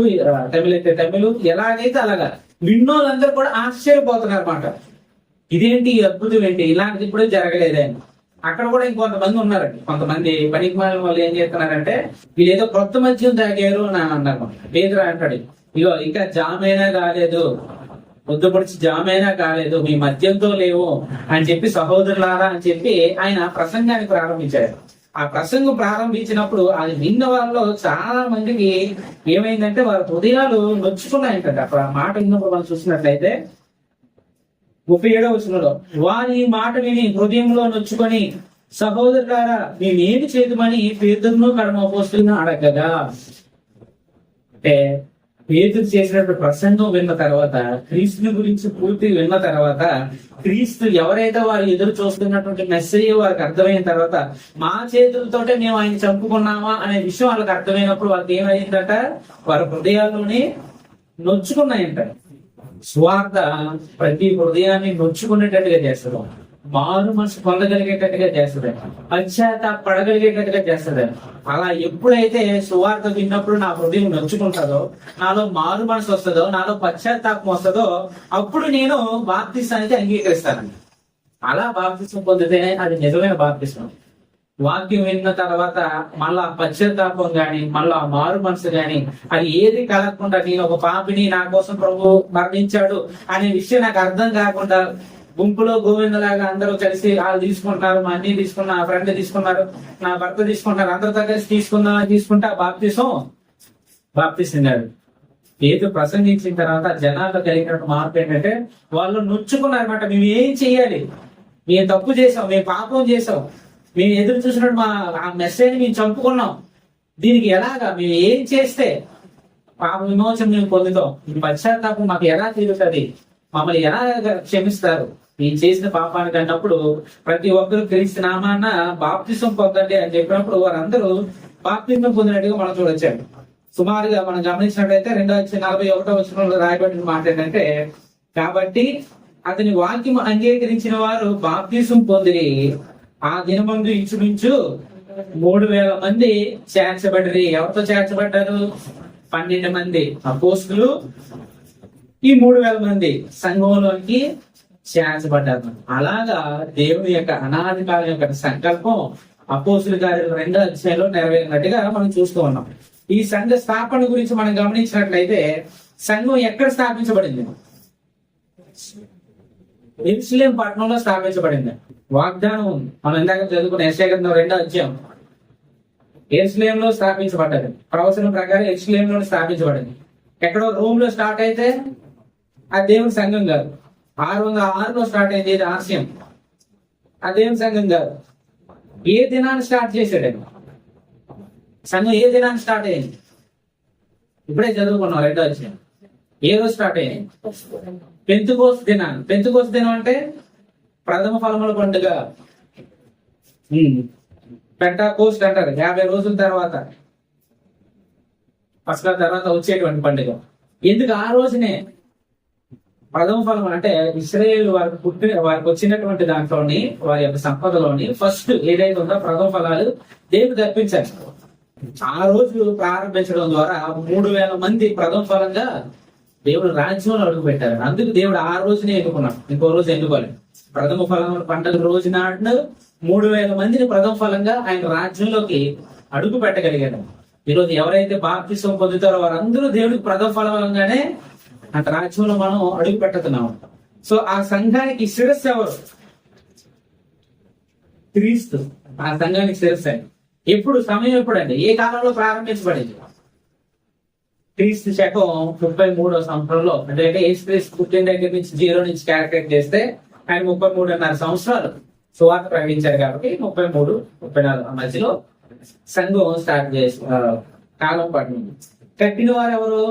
తమిళ అయితే తమిళ, ఎలాగైతే అలాగా విన్నోళ్ళందరూ కూడా ఆశ్చర్యపోతున్నారు అనమాట. ఇదేంటి అద్భుతం ఏంటి, ఇలాంటిది ఇప్పుడు జరగలేదని. అక్కడ కూడా ఇంకొంతమంది ఉన్నారండి. కొంతమంది పనికి మాలిన వాళ్ళు ఏం చేస్తున్నారంటే వీళ్ళు ఏదో కొత్త మద్యం తాగారు అని అన్నారు. పేదరా అంటాడు, ఇగో ఇంకా జామైనా కాలేదు, పొద్దుపడిచి జామైనా కాలేదు, మీ మద్యంతో లేవు అని చెప్పి సహోదరులారా అని చెప్పి ఆయన ప్రసంగాన్ని ప్రారంభించారు. ఆ ప్రసంగం ప్రారంభించినప్పుడు అది విన్న వాళ్ళలో చాలా మందికి ఏమైందంటే వారి హృదయాలు నొచ్చుకున్నాయంట. అప్పుడు ఆ మాట విన్నప్పుడు మనం చూసినట్లయితే 37వ వచనంలో వారి మాట విని హృదయంలో నొచ్చుకొని సహోదరులారా మేమేమి చేద్దామని పేతురును కడమ అపోస్తులను అడగగా, అంటే పేతురు చేసినటువంటి ప్రసంగం విన్న తర్వాత, క్రీస్తుని గురించి పూర్తి విన్న తర్వాత, క్రీస్తు ఎవరైతే వారు ఎదురు చూస్తున్నటువంటి మెసేజ్ వారికి అర్థమైన తర్వాత, మా చేతులతోటే మేము ఆయన చంపుకున్నామా అనే విషయం వాళ్ళకి అర్థమైనప్పుడు వాళ్ళకి ఏమైందట, వారి హృదయాల్లోని నొచ్చుకున్నాయంట. స్వార్థ ప్రతి హృదయాన్ని నొచ్చుకునేటట్టుగా చేస్తారు, మారు మనసు పొందగలిగేటట్టుగా చేస్తుంది, పశ్చాత్తాపడగలిగేటట్టుగా చేస్తుంది. అలా ఎప్పుడైతే సువార్త విన్నప్పుడు నా హృదయం నొచ్చుకుంటుందో, నాలో మారు మనసు వస్తుందో, నాలో పశ్చాత్తాపం వస్తుందో, అప్పుడు నేను బాప్తిసానికి అంగీకరిస్తానండి. అలా బాప్తిసం పొందితేనే అది నిజమైన బాప్తిసం. వాక్యం విన్న తర్వాత మళ్ళా పశ్చాత్తాపం గాని, మళ్ళా మారు మనసు గాని, అది ఏది కలగకుండా, నేను ఒక పాపిని, నా కోసం ప్రభు మరణించాడు అనే విషయం నాకు అర్థం కాకుండా, గుంపులో గోవిందలాగా అందరూ కలిసి వాళ్ళు తీసుకుంటారు, మా అన్ని తీసుకున్నా, నా ఫ్రెండ్ తీసుకున్నారు, నా భర్త తీసుకుంటారు, అందరితో కలిసి తీసుకుంటా బాప్తిసం కాదు. ఏదో ప్రసంగించిన తర్వాత జనాలు కలిగిన మార్పు ఏంటంటే, వాళ్ళు నొచ్చుకున్నారన్నమాట. మేము ఏం చెయ్యాలి, మేము తప్పు చేసాం, మేము పాపం చేసాం, మేము ఎదురు చూసినట్టు ఆ మెసేజ్ మేము చంపుకున్నాం, దీనికి ఎలాగా, మేము ఏం చేస్తే పాప విమోచన మేము పొందుతాం, ఈ పశ్చాత్తాపం మాకు ఎలా తీరుతుంది, మమ్మల్ని ఎలా క్షమిస్తారు మేము చేసిన పాపానికి అన్నప్పుడు, ప్రతి ఒక్కరు క్రీస్తు నామాన బాప్తిసం పొందండి అని చెప్పినప్పుడు వారందరూ బాప్తిసం పొందినట్టుగా మనం చూడొచ్చాడు. సుమారుగా మనం గమనించినట్లయితే 2:41 రాయబడిన మాట ఏంటంటే, కాబట్టి అతని వాక్యం అంగీకరించిన వారు బాప్తిసం పొందిరి, ఆ దినమందు ఇంచుమించు 3,000 మంది చేర్చబడిరి. ఎవరితో చేర్చబడ్డారు? 12 మంది అపోస్తులు, ఈ 3,000 మంది సంఘంలోకి చేర్చబడ్డారు. అలాగా దేవుని యొక్క అనాది కాలం యొక్క సంకల్పం అపోస్తుల కార్యాలు 2వ అధ్యాయంలో నెరవేరినట్టుగా మనం చూస్తూ ఉన్నాం. ఈ సంఘ స్థాపన గురించి మనం గమనించినట్లయితే, సంఘం ఎక్కడ స్థాపించబడింది? యెరూషలేము పట్టణంలో స్థాపించబడింది. వాగ్దానం ఉంది, మనం ఇందాక చదువుకున్న యెషయా గ్రంథం 2వ అధ్యాయం. యెరూషలేములో స్థాపించబడ్డది, ప్రవచనం ప్రకారం యెరూషలేములో స్థాపించబడింది. ఎక్కడో రోమ్ లో స్టార్ట్ అయితే ఆ దేవుని సంఘం కాదు. 606లో స్టార్ట్ అయింది, ఇది ఆశయం, ఆ దేవుని సంఘం కాదు. ఏ దినాన్ని స్టార్ట్ చేశాడు సంఘం? ఏ దినాన్ని స్టార్ట్ అయింది? ఇప్పుడే చదువుకున్నాం 2వ అధ్యాయం. ఏ రోజు స్టార్ట్ అయ్యింది? పెంతెకోస్తు దినాన్ని. పెంతెకోస్తు దినం అంటే ప్రథమ ఫలముల పండుగ, పెంటెకోస్తు అంటారు. 50 రోజుల తర్వాత, పస్కా తర్వాత వచ్చేటువంటి పండుగ. ఎందుకు ఆ రోజునే ప్రథమ ఫలం అంటే, ఇశ్రాయేల్ వారికి వచ్చినటువంటి దాంట్లోని, వారి యొక్క సంపదలోని ఫస్ట్ ఏదైతే ఉందో ప్రథమ ఫలాలు దేవుడికి అర్పించారు. ఆ రోజు ప్రారంభించడం ద్వారా 3,000 మంది ప్రథమ ఫలంగా దేవుడు రాజ్యంలో అడుగు పెట్టారు. అందుకు దేవుడు ఆ రోజునే ఎన్నుకున్నాడు, ఇంకో రోజు ఎన్నుకోలేదు. ప్రథమ ఫలం పండుగ రోజు నాడు 3,000 మందిని ప్రథమ ఫలంగా ఆయన రాజ్యంలోకి అడుగు పెట్టగలిగాడు. ఈరోజు ఎవరైతే బాప్తిసం పొందుతారో వారందరూ దేవుడికి ప్రథమ ఫలంగానే ఆ రాజ్యంలో మనం అడుగు పెట్టుతున్నాము. సో ఆ సంఘానికి శిరస్సు ఎవరు? క్రీస్తు. ఆ సంఘానికి శిరస్సు. ఎప్పుడు సమయం ఎప్పుడండి? ఏ కాలంలో ప్రారంభించబడింది? క్రీస్తు శకం 33వ సంవత్సరంలో. అంటే యేసుక్రీస్తు పుట్టిన దగ్గర నుంచి 0 నుంచి క్యాలిక్యులేట్ చేస్తే ఆయన 33.5 సంవత్సరాలు సువార్త ప్రకటించారు. కాబట్టి 33-34 మధ్యలో సంఘం స్టార్ట్ చేసి కాలం పట్టింది. కట్టిన వారు ఎవరు?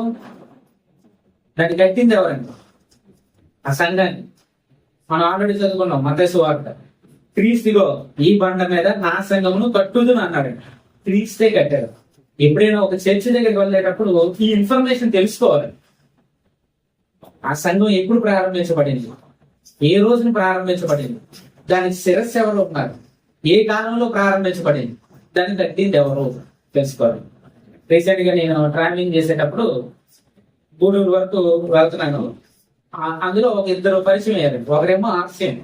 దాన్ని కట్టింది ఎవరండి? ఆ సంఘాన్ని. మనం ఆల్రెడీ చదువుకున్నాం మత్తయి సువార్త. క్రీస్తులో ఈ బండ మీద నా సంఘమును కట్టుదును అన్నాడు. క్రీస్తే కట్టారు. ఎప్పుడైనా ఒక చర్చి దగ్గరికి వెళ్ళేటప్పుడు ఈ ఇన్ఫర్మేషన్ తెలుసుకోవాలి. ఆ సంఘం ఎప్పుడు ప్రారంభించబడింది, ఏ రోజున ప్రారంభించబడింది, దానికి శిరస్సు ఎవరు ఉన్నారు, ఏ కాలంలో ప్రారంభించబడింది, దాన్ని కట్టింది ఎవరు తెలుసుకోవాలి. రీసెంట్ గా నేను ట్రావెలింగ్ చేసేటప్పుడు గూడూరు వరకు వెళ్తున్నాను. అందులో ఒక 2 పరిచయం అయ్యారు. ఒకరేమో ఆర్సిఎం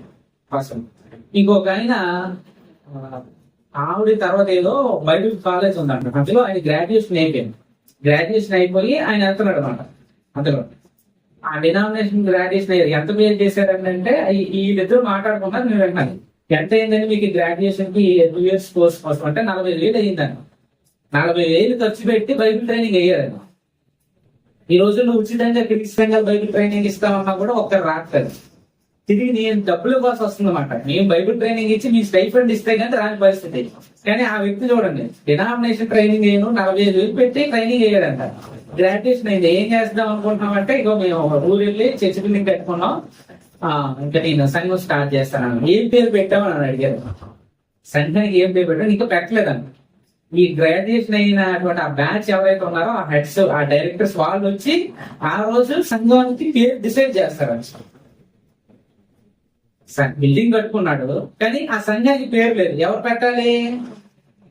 పర్సన్, ఇంకొక ఆయన ఆవిడ తర్వాత ఏదో బైబిల్ కాలేజ్ ఉందంట. అందులో ఆయన గ్రాడ్యుయేషన్ అయిపోయింది. గ్రాడ్యుయేషన్ అయిపోయి ఆయన వెళ్తున్నాడు అనమాట. అందులో ఆ డినామినేషన్ గ్రాడ్యుయేషన్ అయ్యారు. ఎంత పేరు చేశారంటే వీళ్ళిద్దరు మాట్లాడుకున్నారు. నేను విన్నాను, ఎంత అయిందని మీకు గ్రాడ్యుయేషన్ కి 2 years కోర్స్ కోసం అంటే 45,000 అయ్యిందని. 40,000 ఖర్చు పెట్టి బైబిల్ ట్రైనింగ్ అయ్యారని. ఈ రోజుల్లో ఉచితంగా క్రిస్టియన్గా బైబిల్ ట్రైనింగ్ ఇస్తామన్నా కూడా ఒక్కరు రాట్లేదు. తిరిగి నేను డబ్బుల కోసం వస్తుందన్నమాట. మేము బైబిల్ ట్రైనింగ్ ఇచ్చి మీ స్టైఫండ్ ఇస్తే కానీ రాని పరిస్థితి. కానీ ఆ వ్యక్తి చూడండి, డినామినేషన్ ట్రైనింగ్ నేను 45,000 పెట్టి ట్రైనింగ్ అయ్యాడంట. గ్రాడ్యుయేషన్ అయింది, ఏం చేద్దాం అనుకుంటున్నాం అంటే ఇగో మేము ఊరు వెళ్ళి చర్చ్ బిల్డింగ్ కట్టుకున్నాం, ఇంకా నేను సంఘం స్టార్ట్ చేస్తాను. ఏం పేరు పెట్టామని అని అడిగారు. సంఘానికి ఏం పేరు పెట్టాను ఇంకా పెట్టలేదండి. ఈ గ్రాడ్యుయేషన్ అయినటువంటి ఆ బ్యాచ్ ఎవరైతే ఉన్నారో ఆ హెడ్స్, ఆ డైరెక్టర్స్ వాళ్ళు వచ్చి ఆ రోజు సంఘానికి పేరు డిసైడ్ చేస్తారు. బిల్డింగ్ కట్టుకున్నాడు కానీ ఆ సంఘానికి పేరు లేదు, ఎవరు పెట్టాలి?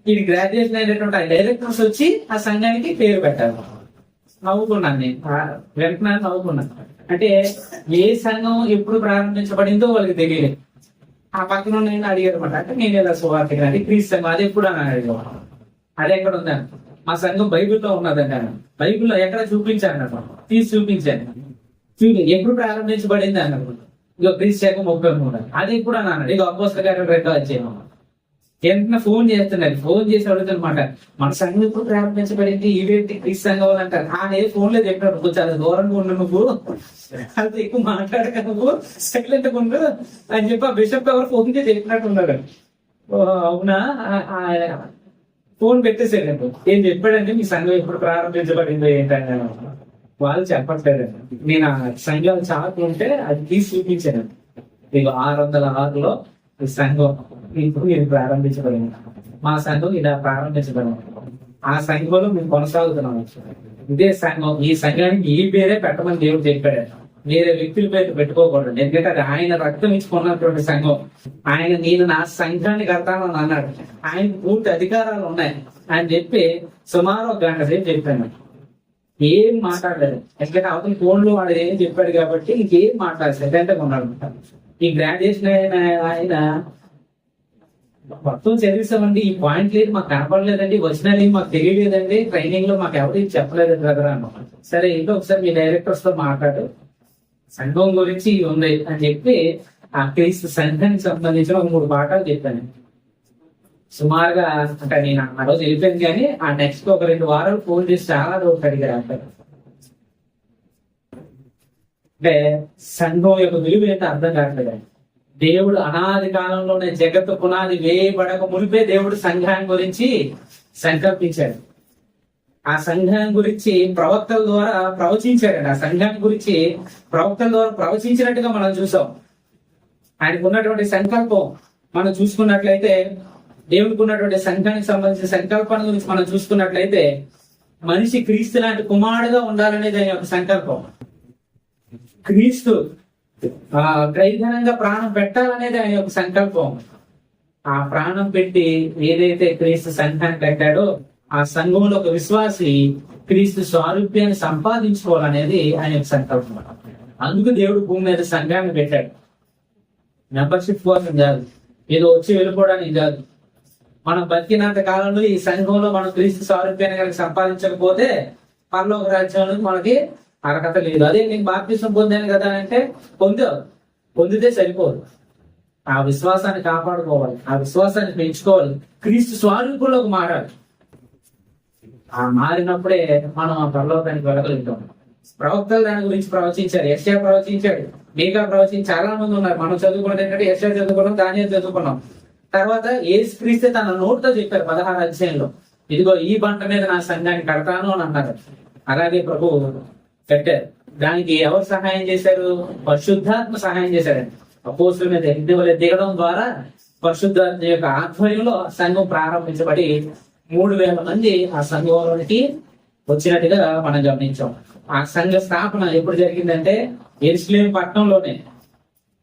ఈ గ్రాడ్యుయేషన్ అయినటువంటి ఆ డైరెక్టర్స్ వచ్చి ఆ సంఘానికి పేరు పెట్టాలి. నవ్వుకున్నాను నేను, వెంటనే నవ్వుకున్నాను. అంటే ఏ సంఘం ఎప్పుడు ప్రారంభించబడిందో వాళ్ళకి తెలియలేదు. ఆ పక్కన నేను అడిగారు అనమాట. అంటే నేను ఇలా సువార్తకి అంటే క్రీస్తు సంఘం అది ఎప్పుడు అని అడిగాను. అది ఎక్కడ ఉందని, మా సంఘం బైబిల్లో ఉన్నదండి. బైబిల్లో ఎక్కడ చూపించాను అన్నమాట, తీసి చూపించాను. ఎప్పుడు ప్రారంభించబడింది అన్నప్పుడు ఇక క్రీస్తు శకం 33 అది ఎప్పుడు అని అన్నాడు. ఇక అపోస్తలుల కార్యాలు 2వ అధ్యాయం. వెంటనే ఫోన్ చేస్తున్నారు, ఫోన్ చేసి అడుగుతున్నమాట, మన సంఘం ఎప్పుడు ప్రారంభించబడింది, ఇవేంటి క్రీస్తు సంఘం అంటారు. ఏ ఫోన్ లో చెప్పినాడు, నువ్వు చాలా దూరంగా ఉండు, నువ్వు అంత ఎక్కువ మాట్లాడక, నువ్వు సైలెంట్ గా ఉండు అని చెప్పి ఆ బిషప్ ఎవరు ఫోన్ చేసి చెప్పినట్టు ఉన్నారు. అవునా, ఫోన్ పెట్టేసాడు. ఏం చెప్పాడంటే మీ సంఘం ఎప్పుడు ప్రారంభించబడిందో ఏంటంటే వాళ్ళు చెప్పట్లేదండి. నేను ఆ సంఘం చాట్ ఉంటే అది తీసి చూపించాను. మీకు 606లో ఈ సంఘం ఇప్పుడు ఇది ప్రారంభించబడింది, మా సంఘం ఇలా ప్రారంభించబడింది. ఆ సంఘంలో మేము కొనసాగుతున్నాం. ఇదే సంఘం, ఈ సంఘానికి ఈ పేరే పెట్టమని దేవుడు చెప్పాడు. వేరే వ్యక్తుల పేరు పెట్టుకోకూడదు, ఎందుకంటే అది ఆయన రక్తం ఇచ్చుకున్నటువంటి సంఘం. ఆయన నేను నా సంఘాన్ని కడతానని అన్నాడు. ఆయన పూర్తి అధికారాలు ఉన్నాయి అని చెప్పి సుమారు 1 గంట సేపు చెప్పాను. ఏం మాట్లాడలేదు, ఎందుకంటే అవతల ఫోన్లో వాడు ఏం చెప్పాడు కాబట్టి ఇంకేం మాట్లాడలేదు. అంటే ఉన్నాడు. ఈ గ్రాడ్యుయేషన్ ఆయన మొత్తం చదివిస్తామండి, ఈ పాయింట్ లేదు మాకు కనపడలేదండి, వచ్చినారు మాకు తెలియలేదండి, ట్రైనింగ్ లో మాకు ఎవరు చెప్పలేదు కదా అన్నమాట. సరే ఇంట్లో ఒకసారి మీ డైరెక్టర్స్ తో మాట్లాడు, సంఘం గురించి ఉంది అని చెప్పి ఆ క్రీస్తు సంఘానికి సంబంధించిన 3 పాఠాలు చెప్పాను. సుమారుగా అంటే నేను ఆ రోజు వెళ్ళిపోయాను, కానీ ఆ నెక్స్ట్ ఒక 2 వారాలు ఫోన్ చేసి చాలా రోజులు అడిగారు. అంటే సంఘం యొక్క విలువ ఏంటో అర్థం కావట్లేదు. దేవుడు అనాది కాలంలోనే జగత్తు పునాది వేయబడక మునిపే దేవుడు సంఘాన్ని గురించి సంకల్పించాడు. ఆ సంఘం గురించి ప్రవక్తల ద్వారా ప్రవచించాడండి. ఆ సంఘాన్ని గురించి ప్రవక్తల ద్వారా ప్రవచించినట్టుగా మనం చూసాం. ఆయనకు ఉన్నటువంటి సంకల్పం మనం చూసుకున్నట్లయితే, దేవుడికి ఉన్నటువంటి సంఘానికి సంబంధించిన సంకల్పాన్ని గురించి మనం చూసుకున్నట్లయితే, మనిషి క్రీస్తు లాంటి కుమారుడుగా ఉండాలనేది ఆయన యొక్క సంకల్పం. క్రీస్తు క్రైదనంగా ప్రాణం పెట్టాలనేది ఆయన యొక్క సంకల్పం. ఆ ప్రాణం పెట్టి ఏదైతే క్రీస్తు సంఘాన్ని కట్టాడో ఆ సంఘంలో ఒక విశ్వాసి క్రీస్తు స్వారూప్యాన్ని సంపాదించుకోవాలనేది ఆయన యొక్క సంకల్పం. అందుకు దేవుడు భూమి మీద సంఘాన్ని పెట్టాడు. మెంబర్షిప్ కోసం కాదు, ఏదో వచ్చి వెళ్ళిపోవడానికి కాదు. మనం బతికినంత కాలంలో ఈ సంఘంలో మనం క్రీస్తు స్వారూప్యాన్ని కనుక సంపాదించకపోతే పరలోక రాజ్యంలో మనకి అర్హత లేదు. అదే నేను బాప్తిసం పొందాను కదా అంటే పొందితే సరిపోదు. ఆ విశ్వాసాన్ని కాపాడుకోవాలి, ఆ విశ్వాసాన్ని పెంచుకోవాలి, క్రీస్తు స్వరూపంలోకి మారాలి. ఆ మారినప్పుడే మనం ఆ పరలోకానికి వెళ్ళగలుగుతాం. ప్రవక్తలు దాని గురించి ప్రవచించారు. యెషయా ప్రవచించాడు, మీకా ప్రవచించి చాలా మంది ఉన్నారు. మనం చదువుకున్నది ఏంటంటే యెషయా చదువుకున్నాం, దానియేలు చదువుకున్నాం. తర్వాత యేసుక్రీస్తు తన నోటితో చెప్పారు 16వ అధ్యాయంలో, ఇదిగో ఈ బంట మీద నా సంఘాన్ని కడతాను అని అన్నారు. అలాగే ప్రభు కట్టారు. దానికి ఎవరు సహాయం చేశారు? పరిశుద్ధాత్మ సహాయం చేశారండి. అపోస్తుల మీద దిగడం ద్వారా పరిశుద్ధాత్మ యొక్క ఆధ్వర్యంలో సంఘం ప్రారంభించబడి 3000 మంది ఆ సంఘంలోనికి వచ్చినట్టుగా మనం గమనించాం. ఆ సంఘ స్థాపన ఎప్పుడు జరిగిందంటే యెరూషలేము పట్టణంలోనే.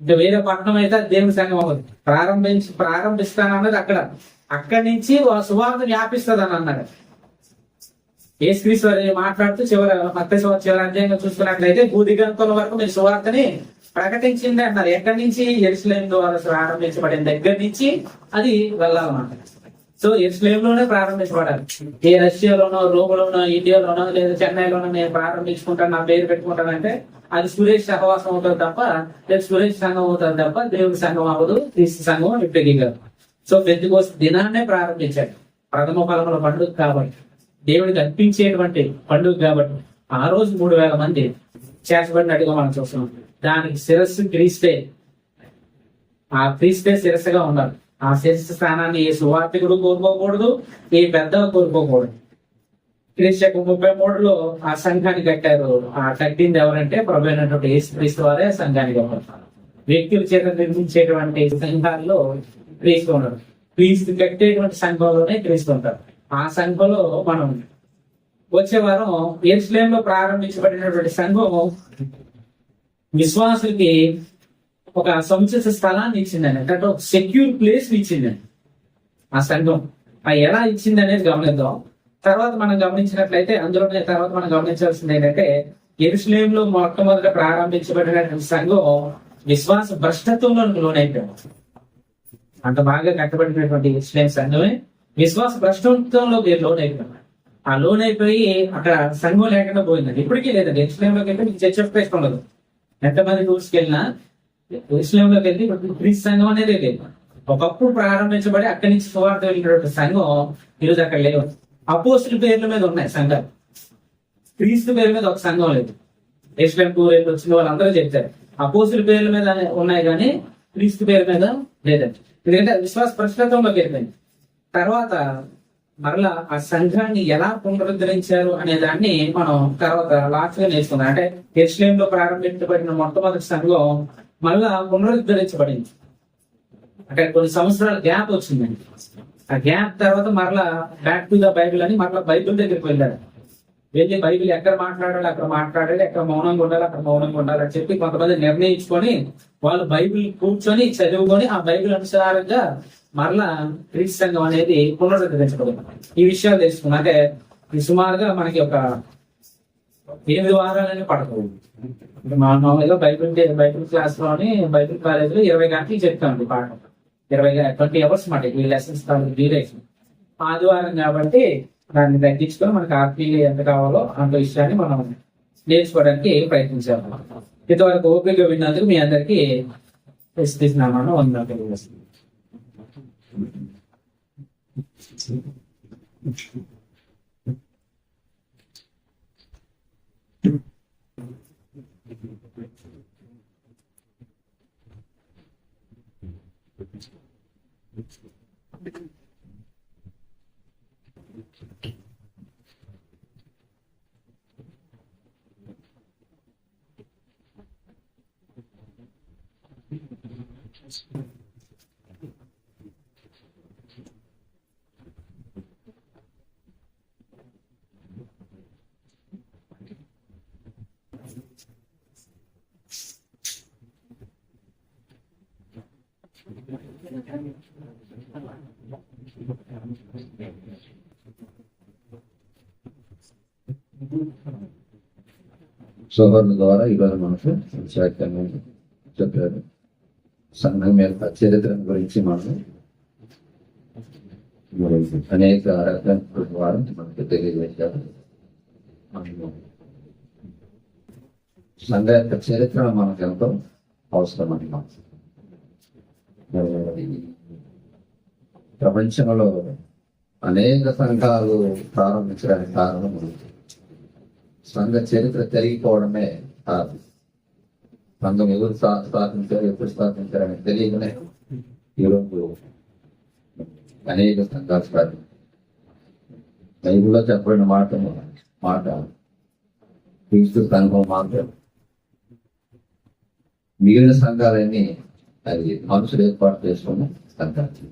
ఇంకా వేరే పట్టణం అయితే దేవుని సంఘం అవ్వదు. ప్రారంభిస్తానన్నది అక్కడి నుంచి సువార్త వ్యాపిస్తుంది అని అన్నాడు. యేసుక్రీస్తు మాట్లాడుతూ మత్తయి చివరి అధ్యాయంలో చూసుకున్నట్లయితే భూదిగంతుల వరకు మీరు సువార్తని ప్రకటించింది అన్నారు. ఎక్కడి నుంచి? యెరూషలేము ద్వారా ప్రారంభించబడిన దగ్గర నుంచి అది వెళ్ళాలన్నమాట. సో యెరూషలేములోనే ప్రారంభించబడాలి. ఏ రష్యాలోనో, రోమ్లోనో, ఇండియాలోనో లేదా చెన్నైలోనో నేను ప్రారంభించుకుంటాను, నా పేరు పెట్టుకుంటానంటే అది సురేష్ సహవాసం అవుతుంది తప్ప, లేదా సురేష్ సంఘం అవుతుంది తప్ప దేవుడి సంఘం అవ్వదు, క్రీస్తు సంఘం ఇప్పటికీ కాదు. సో పెంతెకోస్తు దినాన్నే ప్రారంభించాడు. ప్రథమ ఫలముల పండుగ కాబట్టి, దేవుడికి అర్పించేటువంటి పండుగ కాబట్టి ఆ రోజు 3000 మంది చేర్చబడినట్టుగా మనం చూస్తున్నాం. దానికి శిరస్సు క్రీస్తే. ఆ క్రీస్తే శిరస్సుగా ఉన్నారు. ఆ శిరస్సు స్థానాన్ని ఏ సువార్తికుడు కోరుకోకూడదు, ఏ పెద్ద కోరుకోకూడదు. క్రీస్తు 33 ఆ సంఘాన్ని కట్టారు. ఆ కట్టింది ఎవరంటే ప్రభు అయినటువంటి యేసుక్రీస్తు వారే సంఘాన్ని కట్టారు. వ్యక్తుల చేత నిర్మించేటువంటి సంఘాల్లో క్రీస్తు ఉన్నారు. క్రీస్తు కట్టేటువంటి సంఘంలోనే క్రీస్తు ఉంటారు. ఆ సంఘంలో మనం వచ్చే వారం యెరూషలేములో ప్రారంభించబడినటువంటి సంఘం విశ్వాసులకి ఒక సముచిత స్థలాన్ని ఇచ్చిందని, అంటే ఒక సెక్యూర్ ప్లేస్ ఇచ్చిందని ఆ సంఘం. ఎలా ఇచ్చింది అనేది గమనిద్దాం. తర్వాత మనం గమనించినట్లయితే అందులోనే తర్వాత మనం గమనించాల్సింది ఏంటంటే యెరూషలేములో మొట్టమొదట ప్రారంభించబడినటువంటి సంఘం విశ్వాస భ్రష్టత్వంలో లోనైపోయింది. అంత బాగా కట్టబడినటువంటి యెరూషలేము సంఘమే విశ్వాస భ్రష్టత్వంలోకి లోనైపోయింది. ఆ లోన్ అయిపోయి అక్కడ సంఘం లేకుండా పోయిందండి. ఇప్పటికీ లేదండి. యెరూషలేములోకి వెళ్తే మీకు చర్చ్ ఆఫ్ క్రైస్ట్ ఉండదు. ఎంతమంది టూర్స్కి వెళ్ళినా యెరూషలేములోకి వెళ్ళి క్రీస్తు సంఘం అనేది లేదు. ఒకప్పుడు ప్రారంభించబడి అక్కడి నుంచి సువార్త వెళ్ళినటువంటి సంఘం ఈరోజు అక్కడ లేవు. అపోస్తుల పేర్ల మీద ఉన్నాయి సంఘాలు, క్రీస్తు పేరు మీద ఒక సంఘం లేదు. యెరూషలేము టూర్ వెళ్ళి వచ్చిన వాళ్ళందరూ చెప్తారు అపోస్తుల పేర్ల మీద ఉన్నాయి కానీ క్రీస్తు పేరు మీద లేదండి. ఎందుకంటే విశ్వాస ప్రశ్నత్వంలోకి వెళ్ళిపోయింది. తర్వాత మరలా ఆ సంఘాన్ని ఎలా పునరుద్ధరించారు అనే దాన్ని మనం తర్వాత లాస్ట్ గా నేర్చుకుందాం. అంటే యెరూషలేములో ప్రారంభించబడిన మొట్టమొదటి సంఘం మళ్ళా పునరుద్ధరించబడింది. అంటే కొన్ని సంవత్సరాల గ్యాప్ వచ్చిందండి. ఆ గ్యాప్ తర్వాత మరలా బ్యాక్ టు ద బైబిల్ అని మరలా బైబిల్ దగ్గరికి వెళ్ళారు. వెళ్ళి బైబిల్ ఎక్కడ మాట్లాడాలి అక్కడ మాట్లాడాలి, ఎక్కడ మౌనంగా ఉండాలి అక్కడ మౌనంగా ఉండాలి అని చెప్పి కొంతమంది నిర్ణయించుకొని వాళ్ళు బైబిల్ కూర్చొని చదువుకొని ఆ బైబిల్ అనుసారంగా మరలా క్రీస్తు సంఘం అనేది పునరుద్ధరించబడింది. ఈ విషయాలు తెలుసుకున్నాం. అంటే ఈ సుమారుగా మనకి ఒక 8 వారాలని పడకూడదు. మామూలుగా బైబిల్ క్లాస్ లోని బైబిల్ కాలేజ్ లో 20 గంటలు చెప్తామండి పాఠం. 20 hours మాట ఈ లెసన్స్ డ్యూరేషన్. ఆదివారం కాబట్టి దాన్ని తగ్గించుకొని మనకి ఆర్పీలు ఎంత కావాలో అంత విషయాన్ని మనం నేర్చుకోవడానికి ప్రయత్నించాము. ఇంతవరకు ఓపికగా విన్నందుకు మీ అందరికీ ఇస్తున్నాను. సోదరుల ద్వారా ఈరోజు మనకు వాక్యాన్ని చెప్పారు. సంఘం యొక్క చరిత్ర గురించి మనం అనేక ద్వారా మనకు తెలియజేశారు. సంఘ యొక్క చరిత్ర మనకు ఎంతో అవసరం అన్నమాట. ప్రపంచంలో అనేక సంఘాలు ప్రారంభించడానికి కారణం సంఘ చరిత్ర తెలియకపోవడమే కాదు. సంఘం ఎవరు స్థాపించారు, ఎప్పుడు స్థాపించారని తెలియకనే ఈరోజు అనేక సంఘాలు స్థాపించారు. బైబిల్లో చెప్పబడిన మాట క్రీస్తు సంఘం మాత్రం. మిగిలిన సంఘాలన్నీ అది మనుషులు ఏర్పాటు చేసుకుని సంఘాలు.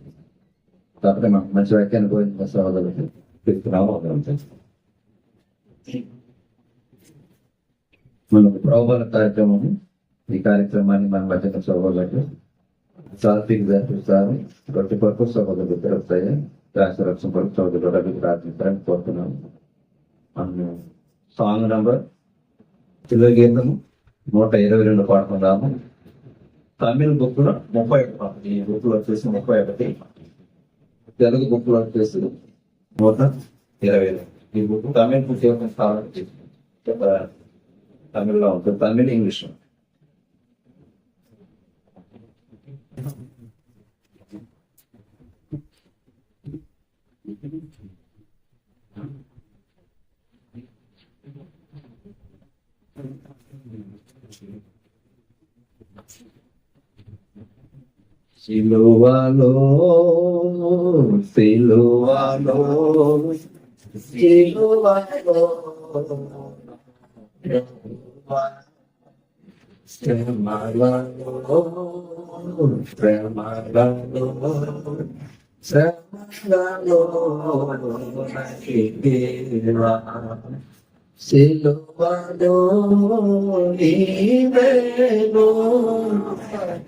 కాబట్టి మనకు మంచి వ్యాఖ్యాన్ని పోయిన సహోదరులకు చెప్తున్నాము. మనకు ప్రభువుల కార్యక్రమము, ఈ కార్యక్రమాన్ని మన మధ్య సహోదరులు సాత్విక జరిపిస్తారు. గట్టి కొరకు సహోదరులు తిరుగుతాయి. రాష్ట్ర కొరకు సహోదరులు ప్రార్థించడానికి కోరుతున్నాము. మనం సాంగ్ నంబర్ చిల్ల గీతము 122 పాడుకుందాము. తమిళ బుక్ లో 31, ఈ బుక్ లో వచ్చేసి 31, తెలుగు బుక్ లో వచ్చేసి 120. ఈ బుక్ తమిళ బుక్ తమిళ్లో ఉంటుంది, తమిళ ఇంగ్లీష్. సిలువలో సిలువలో శ్రమలలో నలిగేవా సిలువలో నీవేను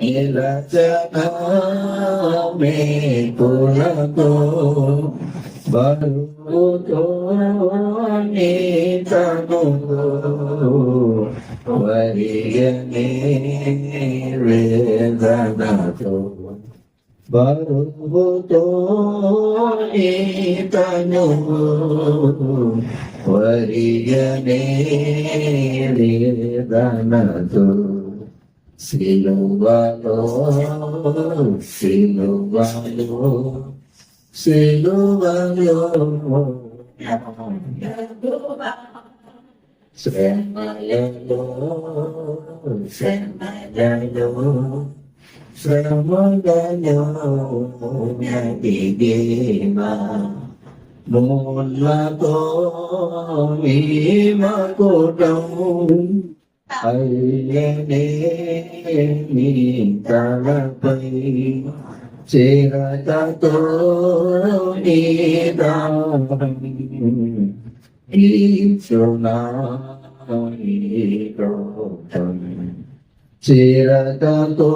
నిలచనమే కులతో బరువుతో నీతను వరియనే వేదనతో బరువుతో నీతను వరియనే వేదనతో సిలువలో సిలువలో సిలువలో శ్రమలలో శ్రమలలో శ్రమలలో నలిగేవా మూలతో మకుటం అయ్యనే నీ తలపై చిరతతో చిరతతో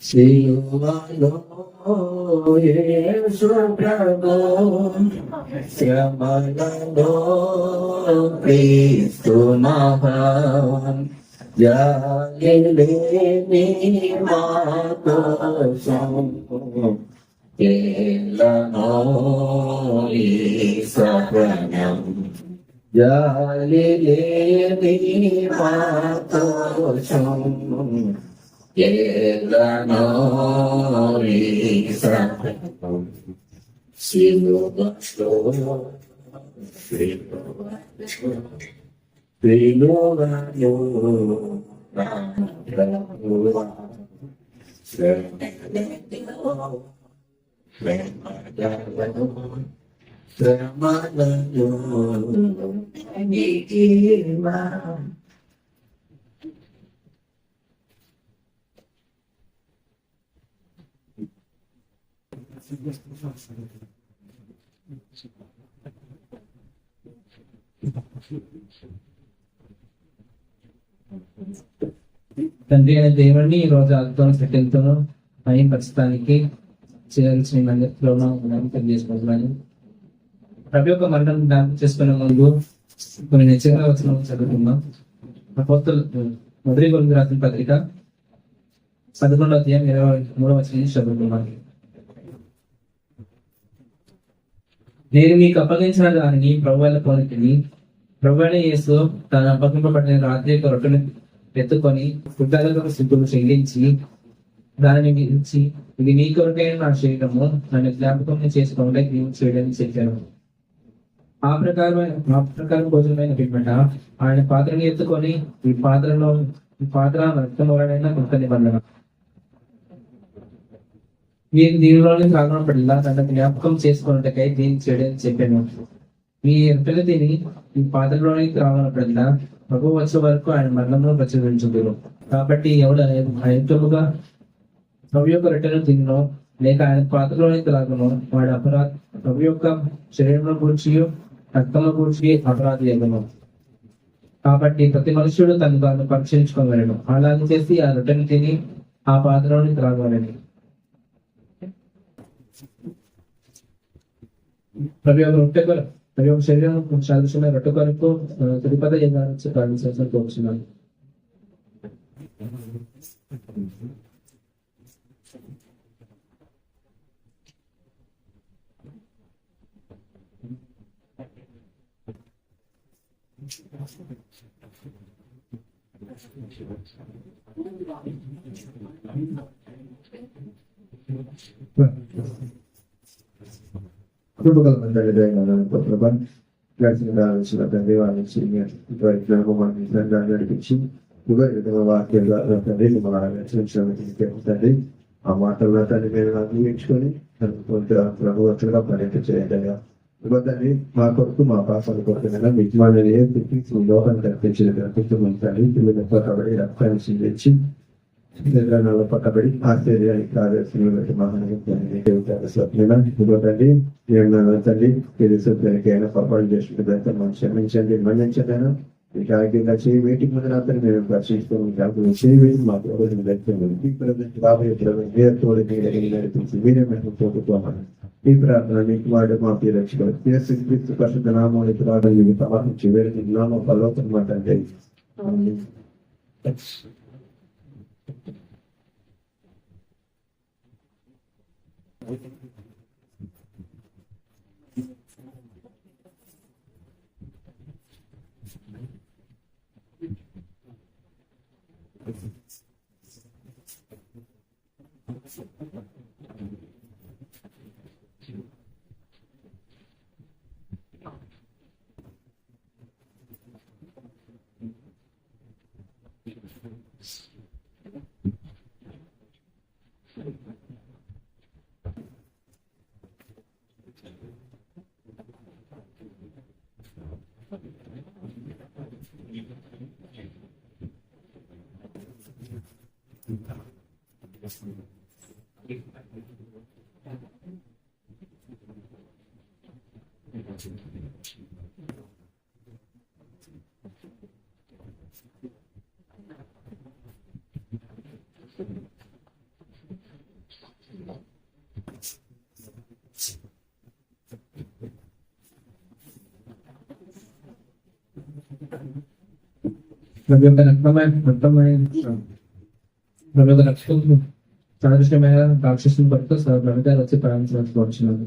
సిలువలో యేసు ప్రభు శ్రమలలో క్రీస్తు మహాన్ జాలిలేని మా కోసం ఎల్లనో ఈ సహనం జాలిలేని మా కోసం ఎల్లనో ఈ సహనం సిలువలో తండ్రి అయిన దేవుడిని ఈ రోజు ఆత్మ శక్తితో మహింపరచడానికి చేయాల్సిన మందిరంలో తెలియజేసుకుంటున్నాను. ప్రభు యొక్క మరణం జ్ఞాపకం చేసుకునే ముందు కొన్ని నిజంగా వచ్చిన చదువుతున్నాం. మొదటి కొరింథీయులకు రాసిన పత్రిక 11వ అధ్యాయం 23వ వచనం నుంచి చదువుతున్నాను. నేను మీకు అప్పగించిన దానిని ప్రభువుల పోలికని ప్రభువైన యేసు తాను అప్పగింపబడిన రాత్రి యొక్క రొట్టెను ఎత్తుకొని గుడ్డలతో సిగ్గులు చెల్లించి దానిని మించి ఇది నీ కొరకైన నా శరీరము నన్ను జ్ఞాపకం చేసుకోవడానికి చేయడానికి చెప్పాను. ఆ ప్రకారం భోజనమైన పిమ్మట ఆయన పాత్రని ఎత్తుకొని ఈ పాత్ర రక్తం వలన కొత్త నిబంధన మీరు దీనిలోనే త్రాగినప్పుడల్లా నన్ను జ్ఞాపకం చేసుకున్నట్టుకై దీన్ని చేయడం చెప్పాను. మీ ఎరుకలు తిని ఈ పాత్రలోని త్రాగినప్పుడల్లా ప్రభు వచ్చే వరకు ఆయన మరణంలో ప్రచురించుదురు. కాబట్టి ఎవడు అయుక్తముగా ప్రభు యొక్క రొట్టెను తినో లేక ఆయన పాత్రలోని త్రాగునో వాడు ప్రభు యొక్క శరీరంలో కూర్చి రక్తంలో కూర్చి అపరాధి ఎగును. కాబట్టి ప్రతి మనుషుడు తను తాను పరీక్షించుకోగలను. అలాగే చేసి ఆ రొట్టెను తిని ఆ పాత్రలోని త్రాగలని. ప్రభు యొక్క శరీరం సాదృశ్యమైన రొట్టె కొరకు తిరుపతి ప్రార్థించాల్సిన కోరుచున్నాను. కృపగల గడిచిన తండ్రి వాళ్ళ నుంచి నడిపించి వాక్యంగా తండ్రి తండ్రి ఆ మాటల్లో తండ్రి మేము అంగీకరించుకొని ప్రభుత్వంగా పర్యటన చేయండి. తండ్రి మా కొరకు మా పాపాల కొరకు మీకు మన లోకాన్ని కల్పించిన తండ్రి పిల్లల పక్కబడి రక్తాన్ని చిందించి పక్కబడి ఆశ్చర్యానికి కార్యక్రమాలు తండ్రి తండ్రి తెలిసైనా పొరపాటు చేసుకుంటే క్షమించండి మన్నించండి. మీకు ఆగ్యంగా చేయి వేటికి ముందు అతను మేము దర్శించుకోవాలి చేయవేసి మా ప్రభుత్వం నడిపించి మీరే మేము పోగొట్టుకోమని ఈ ప్రార్థన మీకు వాడు మా రక్షకుడు క్రీస్తు పరిశుద్ధ నామానికి ప్రార్థన సమర్పించి వేరే నామం పర్వతం మాట అంటే సాదృశ్యమైన రాక్షసుని పడుతూ ప్రభుత్వాలు వచ్చి ప్రారంభించవచ్చున్నారు.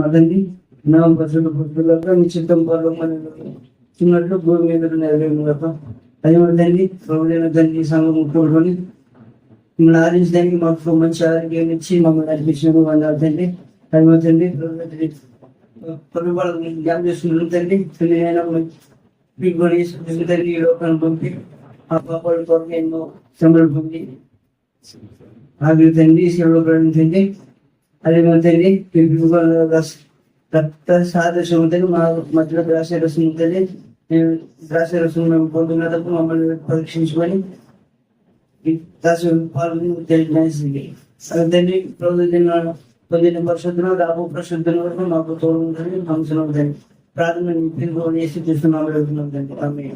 మదండి నా బస్సులు పుట్టులాగా నిశ్చితం చిన్నట్లు భూమి మీద నెరవేరు అదేమంటండి ప్రభుత్వ తండ్రి సంఘం కూడుకొని మిమ్మల్ని ఆరించడానికి మాకు మంచి ఆరోగ్యం ఇచ్చి మమ్మల్ని నడిపించిన వందలు తండ్రి. అదేమంటండి ప్రభుత్వాలు జ్ఞాపం చేస్తున్నాను తండ్రి. తండ్రి ఈ లోకాన్ని పంపి ఆ పాపాల కొరకు ఎన్నో శ్రమలు పొంది ఆగి తండ్రి సేవలో ప్రకటించండి. అదేమంటండి రక్త సాదృశ్యం ఉంటుంది మా మధ్యలో ద్రాక్ష రసం ఉంటుంది. ద్రాక్ష రసం మేము పొందుకున్నప్పుడు మమ్మల్ని పరీక్షించుకొని తెలియజేసింది. అదండి పొందిన పరిశుద్ధులు రాబో పరిశుద్ధుల వరకు మాకు తోడు ఉంటుంది ఫంక్షన్ అవుతుంది. ప్రార్థన చేసి చూస్తున్నాం వెళ్తున్నాం ఆమె.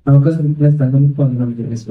అవకాశం ప్లస్ తగ్గ పొందడం చెప్పేసి